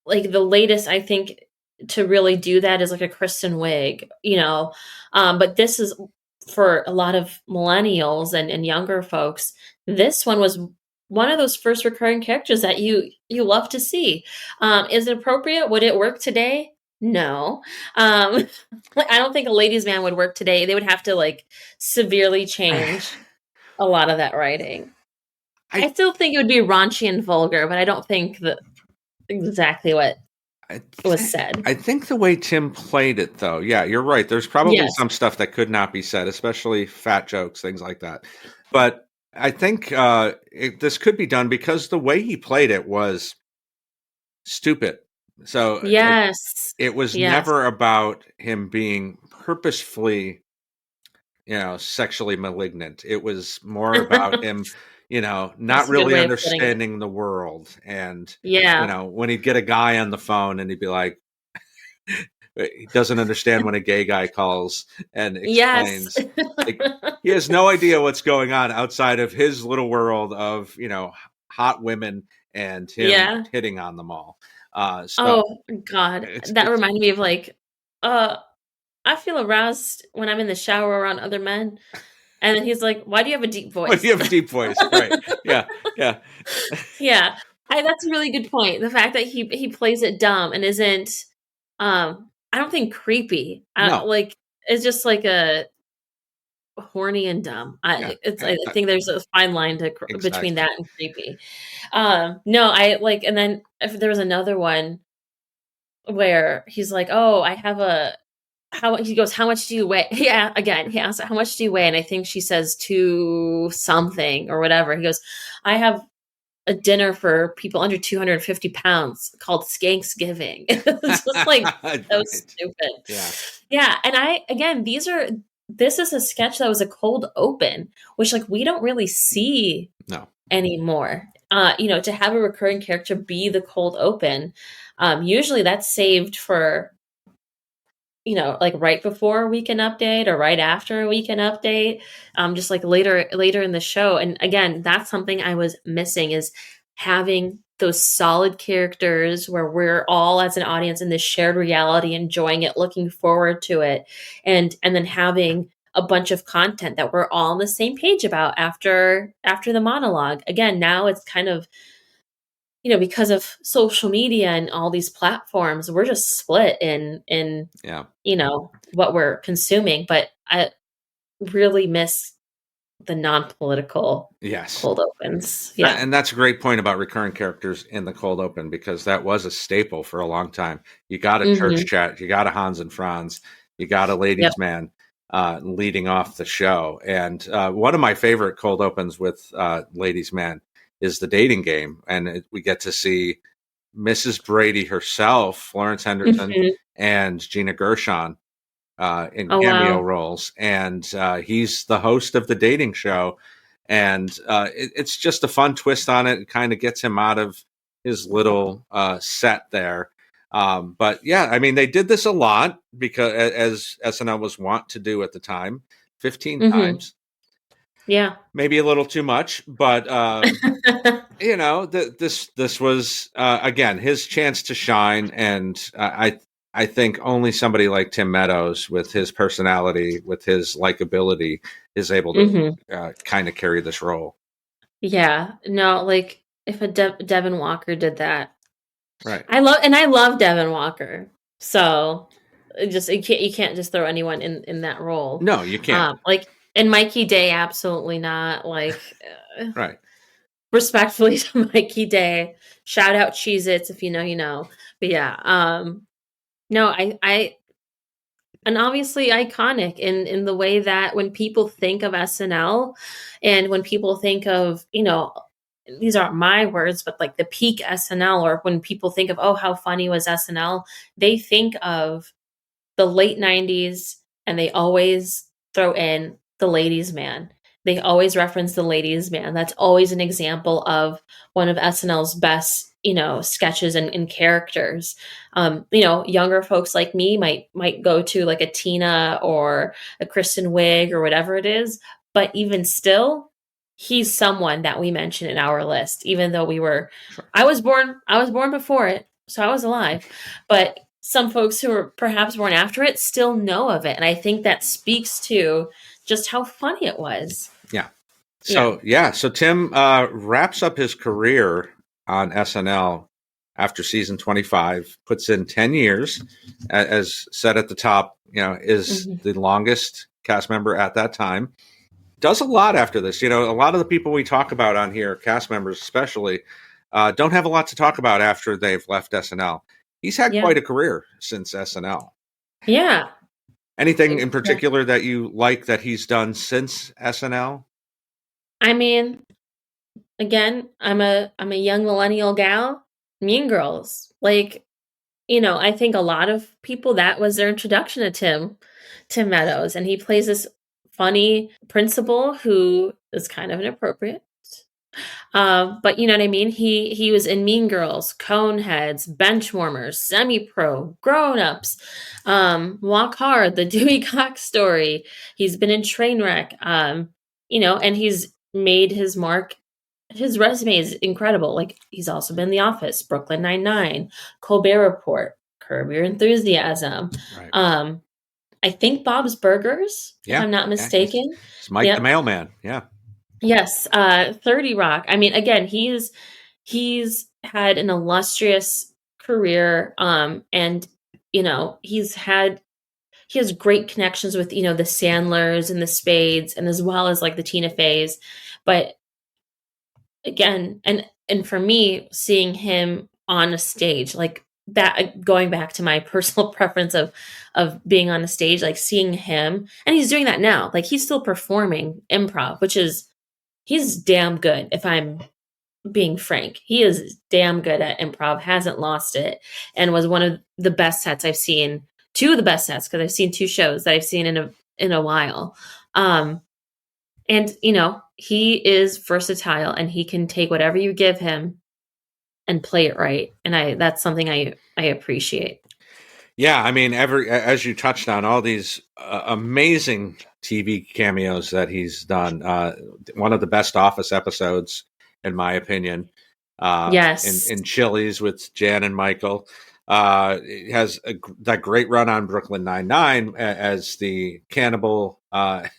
Like the latest, I think, to really do that is like a Kristen Wiig, but this is for a lot of millennials and younger folks. This one was one of those first recurring characters that you love to see. Is it appropriate? Would it work today? No. I don't think a Ladies' Man would work today. They would have to like severely change a lot of that writing. I still think it would be raunchy and vulgar, but I don't think that exactly what was said. I think the way Tim played it, though, yeah, you're right. There's probably some stuff that could not be said, especially fat jokes, things like that. But I think this could be done because the way he played it was stupid. So it was never about him being purposefully, sexually malignant. It was more about him, not really understanding the world. And, when he'd get a guy on the phone and he'd be like, he doesn't understand when a gay guy calls and Yes. explains. Like, he has no idea what's going on outside of his little world of, hot women and him Yeah. hitting on them all. Oh God, that reminded me of I feel aroused when I'm in the shower around other men. And then he's like, "Why do you have a deep voice?" Why do you have a deep voice? Right. Yeah. Yeah. Yeah. That's a really good point. The fact that he plays it dumb and isn't, I don't think creepy. No. It's just like a horny and dumb. I think there's a fine line between that and creepy. No, and then if there was another one where he's like, "Oh, I have he goes, how much do you weigh?" Yeah, again, he asks, "How much do you weigh?" And I think she says 2 something or whatever. He goes, "I have a dinner for people under 250 pounds called Skanksgiving." It's just like, so stupid. Yeah. Yeah. And this is a sketch that was a cold open, which we don't really see anymore. To have a recurring character be the cold open, usually that's saved for, right before a weekend update or right after a weekend update, just later in the show. And again, that's something I was missing, is having those solid characters where we're all as an audience in this shared reality, enjoying it, looking forward to it, and then having a bunch of content that we're all on the same page about after the monologue. Again, now it's kind of, because of social media and all these platforms, we're just split in what we're consuming. But I really miss the non-political cold opens. Yeah. And that's a great point about recurring characters in the cold open, because that was a staple for a long time. You got a church chat, you got a Hans and Franz, you got a ladies man leading off the show. And one of my favorite cold opens with ladies man is the dating game. And we get to see Mrs. Brady herself, Florence Henderson, and Gina Gershon in cameo roles. And he's the host of the dating show. And it's just a fun twist on it. It kind of gets him out of his little set there. But yeah, I mean, they did this a lot because as SNL was wont to do at the time, 15 times. Yeah. Maybe a little too much, but this was again his chance to shine, and I think only somebody like Tim Meadows, with his personality, with his likability, is able to kind of carry this role. Yeah. No, if a Devin Walker did that, right? I love Devin Walker, so you can't just throw anyone in that role. No, you can't. And Mikey Day, absolutely not. Right. Respectfully to Mikey Day, shout out Cheez-Its, if you know, you know. But yeah, no, I and obviously iconic in the way that when people think of SNL, and when people think of, these aren't my words, but the peak SNL, or when people think of, oh, how funny was SNL, they think of the late 90s, and they always throw in the ladies man. They always reference the ladies man. That's always an example of one of SNL's best, sketches and characters. Younger folks like me might go to a Tina or a Kristen Wiig or whatever it is. But even still, he's someone that we mention in our list, even though I was born before it, so I was alive. But some folks who were perhaps born after it still know of it. And I think that speaks to just how funny it was. Yeah. So Tim wraps up his career on SNL after season 25, puts in 10 years, as said at the top, is the longest cast member at that time. Does a lot after this. A lot of the people we talk about on here, cast members especially, don't have a lot to talk about after they've left SNL. He's had quite a career since SNL. Yeah. Anything in particular that you like that he's done since SNL? I mean, again, I'm a young millennial gal. Mean Girls. I think a lot of people, that was their introduction to Tim Meadows. And he plays this funny principal who is kind of inappropriate. But you know what I mean? He was in Mean Girls, Coneheads, Benchwarmers, Semi-Pro, Grown Ups, Walk Hard, The Dewey Cox Story. He's been in Trainwreck, you know, and he's made his mark. His resume is incredible. Like, he's also been in The Office, Brooklyn Nine-Nine, Colbert Report, Curb Your Enthusiasm. Right. I think Bob's Burgers, if I'm not mistaken. It's Mike the Mailman. Yeah. Yes, 30 Rock. I mean, again, he's had an illustrious career, and you know, he has great connections with, you know, the Sandlers and the Spades, and as well as like the Tina Feys. But again, and for me, seeing him on a stage like that, going back to my personal preference of being on a stage, like seeing him, and he's doing that now. Like, he's still performing improv, which is, he's damn good. If I'm being frank, he is damn good at improv, hasn't lost it, and was one of the best sets I've seen. Two of the best sets, because I've seen 2 shows that I've seen in a while. And you know, he is versatile, and he can take whatever you give him and play it right. And that's something I appreciate. Yeah, I mean, as you touched on, all these amazing TV cameos that he's done. One of the best Office episodes, in my opinion. Yes. In Chili's with Jan and Michael. It has that great run on Brooklyn Nine-Nine as the cannibal in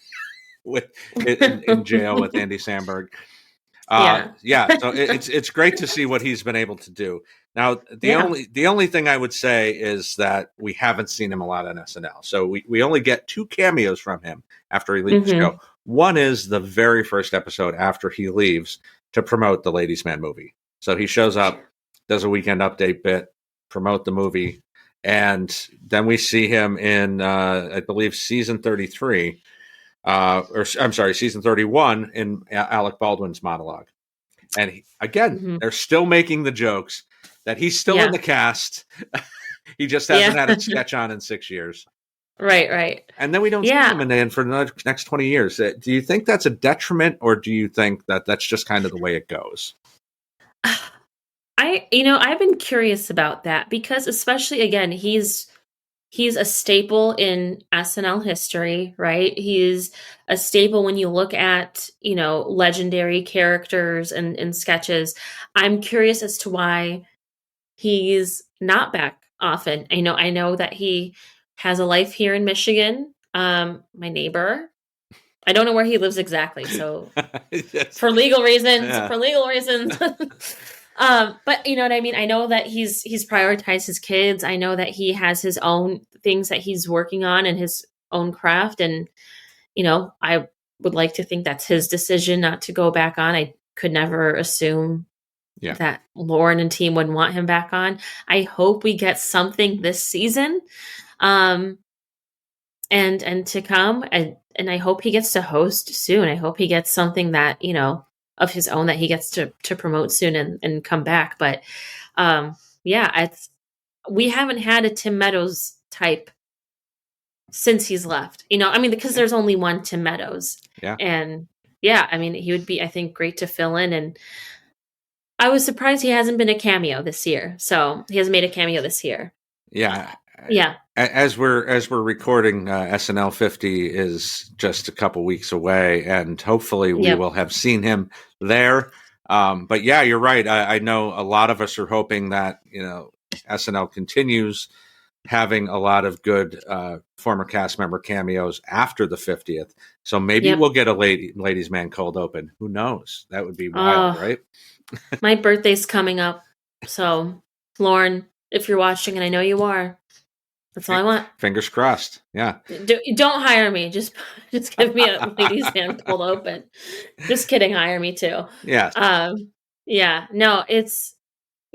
jail with Andy Samberg. So it's great to see what he's been able to do. Now, the only thing I would say is that we haven't seen him a lot on SNL. So we only get 2 cameos from him after he leaves the show. One is the very first episode after he leaves to promote the Ladies Man movie. So he shows up, does a Weekend Update bit, promote the movie, and then we see him in, I believe, season 33. Season 31 in Alec Baldwin's monologue. And they're still making the jokes that he's still in the cast. He just hasn't had a sketch on in 6 years. Right. And then we don't see him in for the next 20 years. Do you think that's a detriment, or do you think that that's just kind of the way it goes? I've been curious about that, because especially, again, he's a staple in SNL history, right? He's a staple when you look at, you know, legendary characters and sketches. I'm curious as to why he's not back often. I know that he has a life here in Michigan. My neighbor, I don't know where he lives exactly. So for legal reasons. But you know what I mean? I know that he's prioritized his kids. I know that he has his own things that he's working on and his own craft. And, you know, I would like to think that's his decision not to go back on. I could never assume that Lauren and team wouldn't want him back on. I hope we get something this season, and to come. And I hope he gets to host soon. I hope he gets something that, you know, of his own that he gets to promote soon and come back. But we haven't had a Tim Meadows type since he's left, you know, I mean, because there's only one Tim Meadows. And I mean, he would be, I think, great to fill in. And I was surprised he hasn't been a cameo this year. So he hasn't made a cameo this year. As we're recording, SNL 50 is just a couple weeks away, and hopefully we will have seen him there. But yeah, you're right. I know a lot of us are hoping that, you know, SNL continues having a lot of good former cast member cameos after the 50th. So maybe we'll get a Ladies Man cold open. Who knows? That would be wild, right? My birthday's coming up. So, Lauren, if you're watching, and I know you are, that's all I want. Fingers crossed. Yeah. Don't hire me. Just give me a Ladies Man cold open. Just kidding. Hire me too. Yeah. No, it's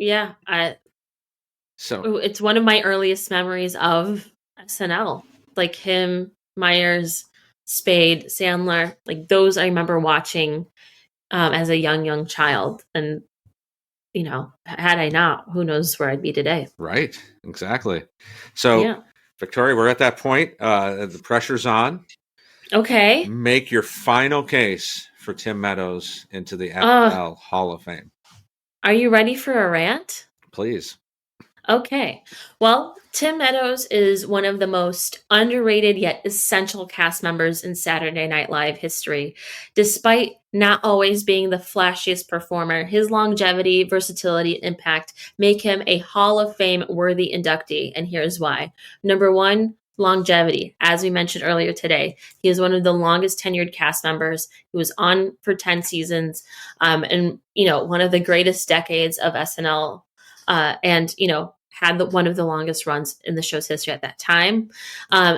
it's one of my earliest memories of SNL. Like him, Myers, Spade, Sandler, like those I remember watching as a young child. And, you know, had I not, who knows where I'd be today. Right. Exactly. So, Victoria, we're at that point. The pressure's on. Okay. Make your final case for Tim Meadows into the SNL Hall of Fame? Are you ready for a rant? Please. Okay. Well, Tim Meadows is one of the most underrated yet essential cast members in Saturday Night Live history. Despite not always being the flashiest performer, his longevity, versatility, and impact make him a Hall of Fame worthy inductee, and here's why. Number one, longevity. As we mentioned earlier today, he is one of the longest tenured cast members. He was on for 10 seasons, and one of the greatest decades of SNL, and had one of the longest runs in the show's history at that time.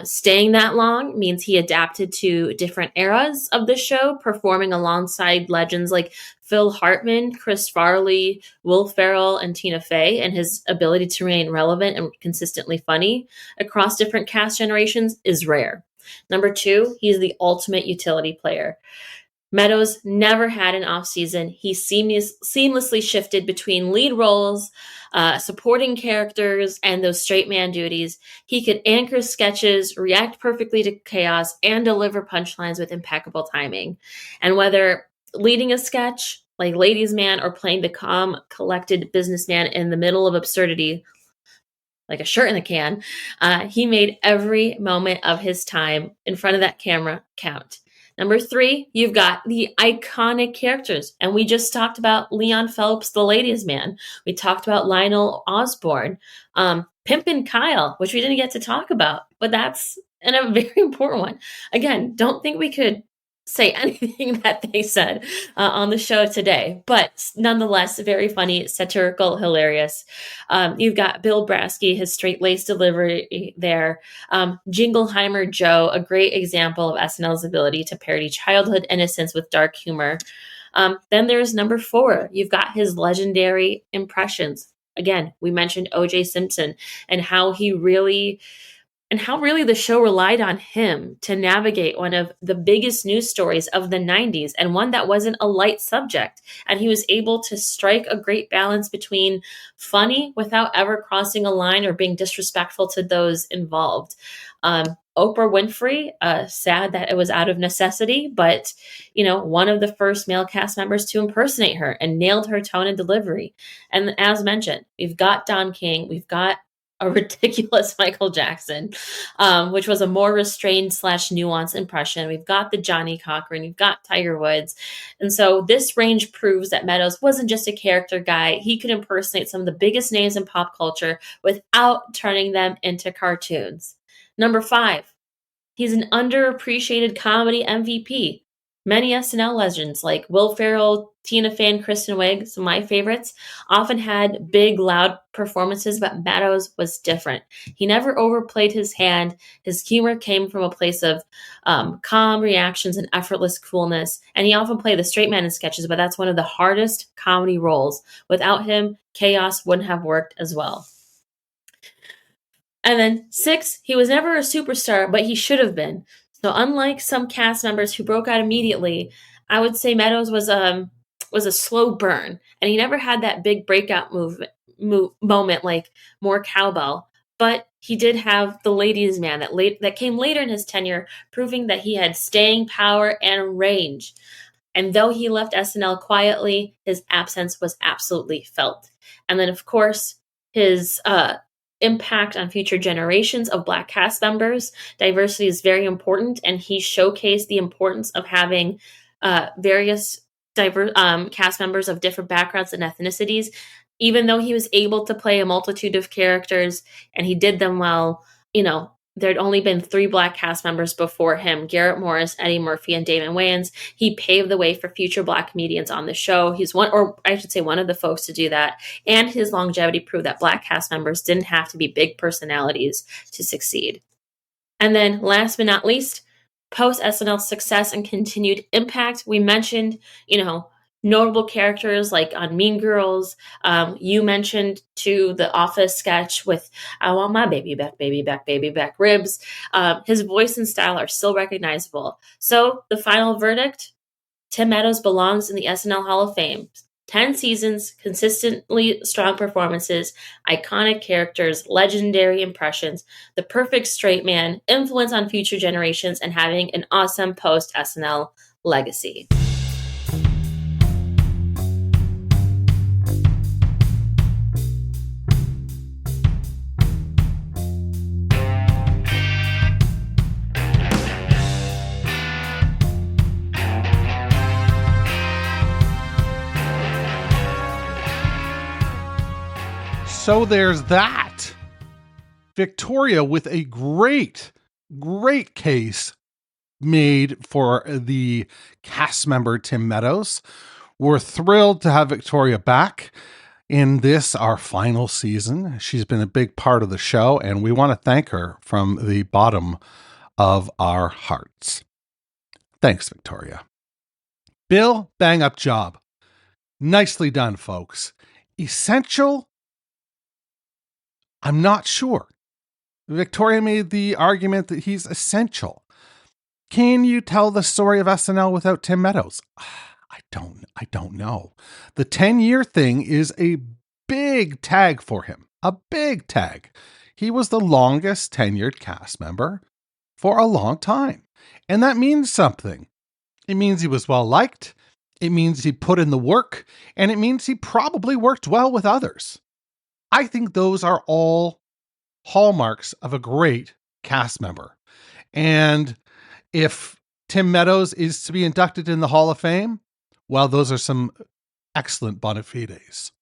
Staying that long means he adapted to different eras of the show, performing alongside legends like Phil Hartman, Chris Farley, Will Ferrell, and Tina Fey, and his ability to remain relevant and consistently funny across different cast generations is rare. Number two, he's the ultimate utility player. Meadows never had an off season. He seamlessly shifted between lead roles, supporting characters, and those straight man duties. He could anchor sketches, react perfectly to chaos, and deliver punchlines with impeccable timing. And whether leading a sketch like Ladies' Man or playing the calm, collected businessman in the middle of absurdity, like a shirt in a can, he made every moment of his time in front of that camera count. Number three, you've got the iconic characters. And we just talked about Leon Phelps, the Ladies' Man. We talked about Lionel Osborne, Pimpin' Kyle, which we didn't get to talk about, but that's a very important one. Again, don't think we could say anything that they said on the show today, but nonetheless, very funny, satirical, hilarious. You've got Bill Brasky, his straight-laced delivery there. Jingleheimer Joe, a great example of SNL's ability to parody childhood innocence with dark humor. Then there's number four. You've got his legendary impressions. Again, we mentioned OJ Simpson and how really the show relied on him to navigate one of the biggest news stories of the 90s, and one that wasn't a light subject. And he was able to strike a great balance between funny without ever crossing a line or being disrespectful to those involved. Oprah Winfrey, sad that it was out of necessity, but one of the first male cast members to impersonate her and nailed her tone and delivery. And as mentioned, we've got Don King, we've got a ridiculous Michael Jackson, which was a more restrained / nuanced impression. We've got the Johnny Cochran, we've got Tiger Woods. And so this range proves that Meadows wasn't just a character guy. He could impersonate some of the biggest names in pop culture without turning them into cartoons. Number five, he's an underappreciated comedy MVP. Many SNL legends like Will Ferrell, Tina Fey, and Kristen Wiig, some of my favorites, often had big, loud performances, but Meadows was different. He never overplayed his hand. His humor came from a place of calm reactions and effortless coolness, and he often played the straight man in sketches, but that's one of the hardest comedy roles. Without him, chaos wouldn't have worked as well. And then 6, he was never a superstar, but he should have been. So unlike some cast members who broke out immediately, I would say Meadows was a slow burn, and he never had that big breakout moment like more cowbell. But he did have the Ladies' Man that came later in his tenure, proving that he had staying power and range. And though he left SNL quietly, his absence was absolutely felt. And then, of course, his impact on future generations of Black cast members. Diversity is very important, and he showcased the importance of having various diverse cast members of different backgrounds and ethnicities. Even though he was able to play a multitude of characters and he did them well, there'd only been 3 Black cast members before him: Garrett Morris, Eddie Murphy, and Damon Wayans. He paved the way for future Black comedians on the show. He's one of the folks to do that. And his longevity proved that Black cast members didn't have to be big personalities to succeed. And then last but not least, post-SNL success and continued impact, we mentioned, notable characters like on Mean Girls. You mentioned too the Office sketch with "I want my baby back ribs." His voice and style are still recognizable. So the final verdict: Tim Meadows belongs in the SNL Hall of Fame. 10 seasons, consistently strong performances, iconic characters, legendary impressions, the perfect straight man, influence on future generations, and having an awesome post-SNL legacy. So there's that. Victoria with a great case made for the cast member Tim Meadows. We're thrilled to have Victoria back in this, our final season. She's been a big part of the show, and we want to thank her from the bottom of our hearts. Thanks, Victoria. Bill, bang up job. Nicely done, folks. Essential? I'm not sure. Victoria made the argument that he's essential. Can you tell the story of SNL without Tim Meadows? I don't know. The 10-year thing is a big tag for him. A big tag. He was the longest tenured cast member for a long time. And that means something. It means he was well liked. It means he put in the work. And it means he probably worked well with others. I think those are all hallmarks of a great cast member. And if Tim Meadows is to be inducted in the Hall of Fame, well, those are some excellent bona fides.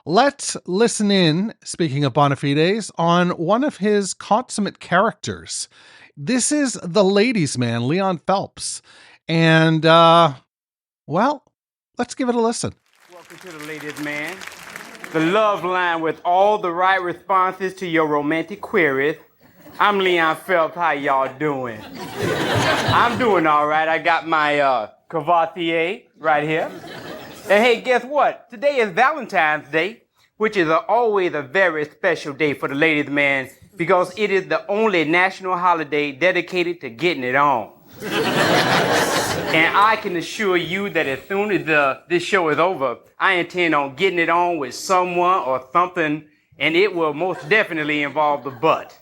Let's listen in, speaking of bona fides, on one of his consummate characters. This is the ladies' man, Leon Phelps. And, well, let's give it a listen. Welcome to the ladies' man. The love line with all the right responses to your romantic queries. I'm Leon Phelps. How y'all doing? I'm doing all right. I got my Cavatier right here. And hey, guess what? Today is Valentine's Day, which is always a very special day for the ladies' man because it is the only national holiday dedicated to getting it on. And I can assure you that as soon as this show is over, I intend on getting it on with someone or something, and it will most definitely involve the butt.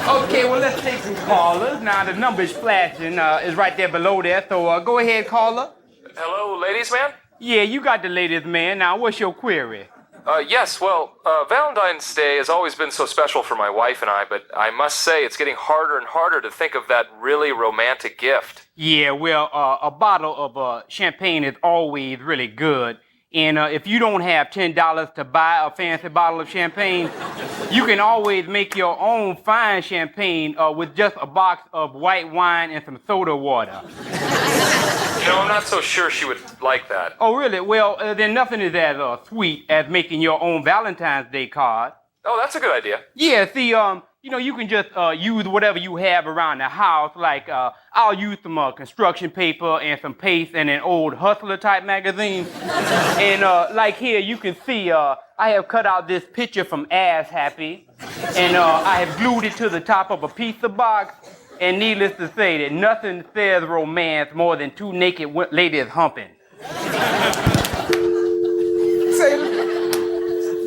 Okay, well, let's take some callers. Now, the number is flashing, is right there below there, so go ahead, caller. Hello, ladies' man? Yeah, you got the ladies' man. Now, what's your query? Yes, well, Valentine's Day has always been so special for my wife and I, but I must say it's getting harder and harder to think of that really romantic gift. Yeah, well, a bottle of champagne is always really good. And if you don't have $10 to buy a fancy bottle of champagne, you can always make your own fine champagne with just a box of white wine and some soda water. You know, I'm not so sure she would like that. Oh, really? Well, then nothing is as sweet as making your own Valentine's Day card. Oh, that's a good idea. Yeah, see, you know, you can just use whatever you have around the house. Like, I'll use some construction paper and some paste and an old Hustler type magazine. And like here, you can see I have cut out this picture from Ass Happy. And I have glued it to the top of a pizza box. And needless to say that nothing says romance more than two naked ladies humping.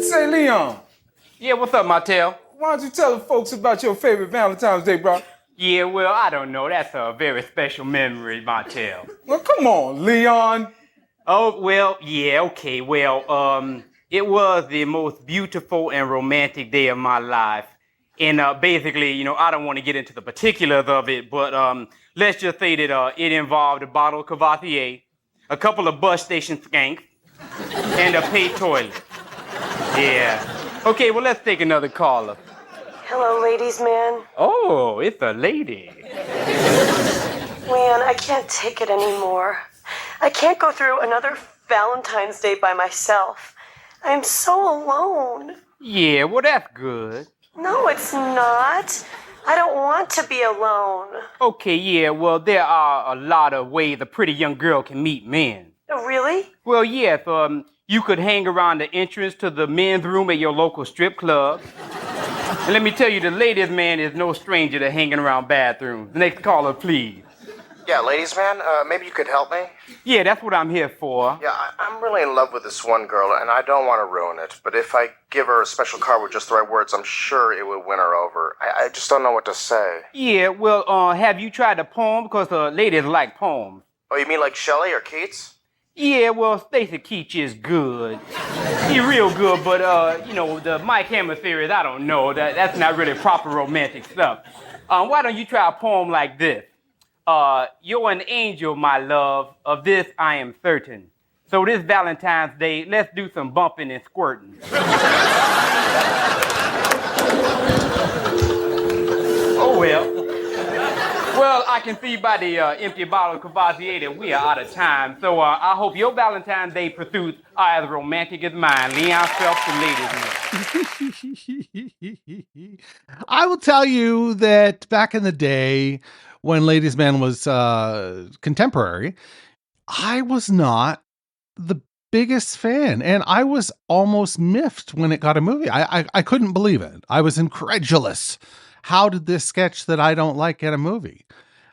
Say, Leon. Yeah, what's up, Martell? Why don't you tell the folks about your favorite Valentine's Day, bro? Yeah, well, I don't know. That's a very special memory, Martell. Well, come on, Leon. Oh, well, yeah, okay. Well, it was the most beautiful and romantic day of my life. And basically, you know, I don't want to get into the particulars of it, but let's just say that it involved a bottle of Cavatier, a couple of bus station skanks, and a paid toilet. Yeah. Okay, well, let's take another caller. Hello, ladies' man. Oh, it's a lady. Leon, I can't take it anymore. I can't go through another Valentine's Day by myself. I am so alone. Yeah, well, that's good. No, it's not. I don't want to be alone. Okay, yeah, well, there are a lot of ways a pretty young girl can meet men. Oh, really? Well, yes, you could hang around the entrance to the men's room at your local strip club. And let me tell you, the ladies' man is no stranger to hanging around bathrooms. Next caller, please. Yeah, ladies' man, maybe you could help me? Yeah, that's what I'm here for. Yeah, I'm really in love with this one girl, and I don't want to ruin it. But if I give her a special card with just the right words, I'm sure it would win her over. I just don't know what to say. Yeah, well, have you tried a poem? Because ladies like poems. Oh, you mean like Shelley or Keats? Yeah, well, Stacey Keach is good. He's real good, but, you know, the Mike Hammer theories, I don't know. That's not really proper romantic stuff. Why don't you try a poem like this? You're an angel, my love, of this I am certain. So this Valentine's Day, let's do some bumping and squirting. Oh, well. Well, I can see by the empty bottle of Cavassier that we are out of time. So I hope your Valentine's Day pursuits are as romantic as mine. Leon Phelps and ladies. I will tell you that back in the day when Ladies Man was contemporary, I was not the biggest fan, and I was almost miffed when it got a movie. I couldn't believe it. I was incredulous. How did this sketch that I don't like get a movie?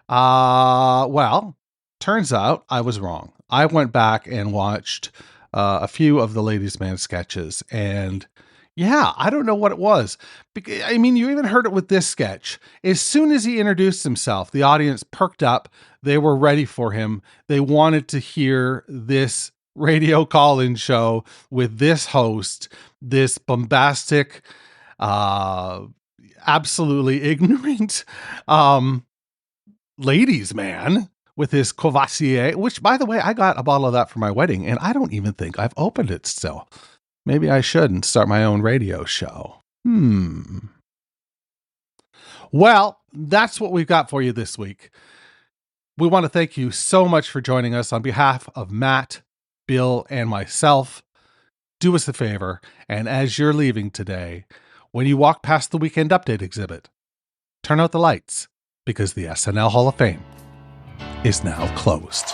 Well, turns out I was wrong. I went back and watched a few of the Ladies Man sketches, and yeah, I don't know what it was. I mean, you even heard it with this sketch. As soon as he introduced himself, the audience perked up. They were ready for him. They wanted to hear this radio call-in show with this host, this bombastic, absolutely ignorant ladies man with his Courvoisier, which, by the way, I got a bottle of that for my wedding, and I don't even think I've opened it still. Maybe I shouldn't start my own radio show. Well, that's what we've got for you this week. We want to thank you so much for joining us on behalf of Matt, Bill, and myself. Do us a favor, and as you're leaving today, when you walk past the Weekend Update exhibit, turn out the lights, because the SNL Hall of Fame is now closed.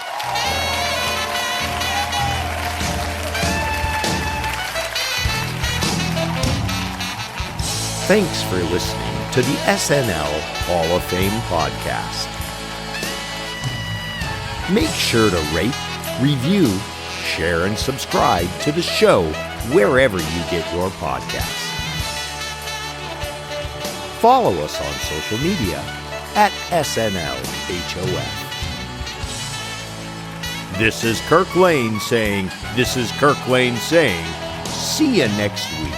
Thanks for listening to the SNL Hall of Fame podcast. Make sure to rate, review, share, and subscribe to the show wherever you get your podcasts. Follow us on social media at SNLHOF. This is Kirk Lane saying, this is Kirk Lane saying, see you next week.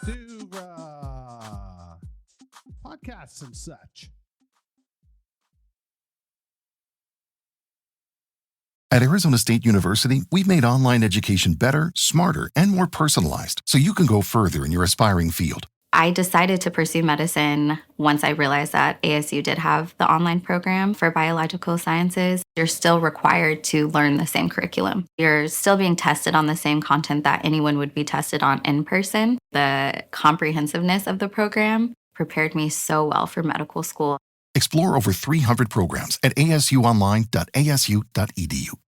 To podcasts and such. At Arizona State University, we've made online education better, smarter, and more personalized so you can go further in your aspiring field. I decided to pursue medicine once I realized that ASU did have the online program for biological sciences. You're still required to learn the same curriculum. You're still being tested on the same content that anyone would be tested on in person. The comprehensiveness of the program prepared me so well for medical school. Explore over 300 programs at asuonline.asu.edu.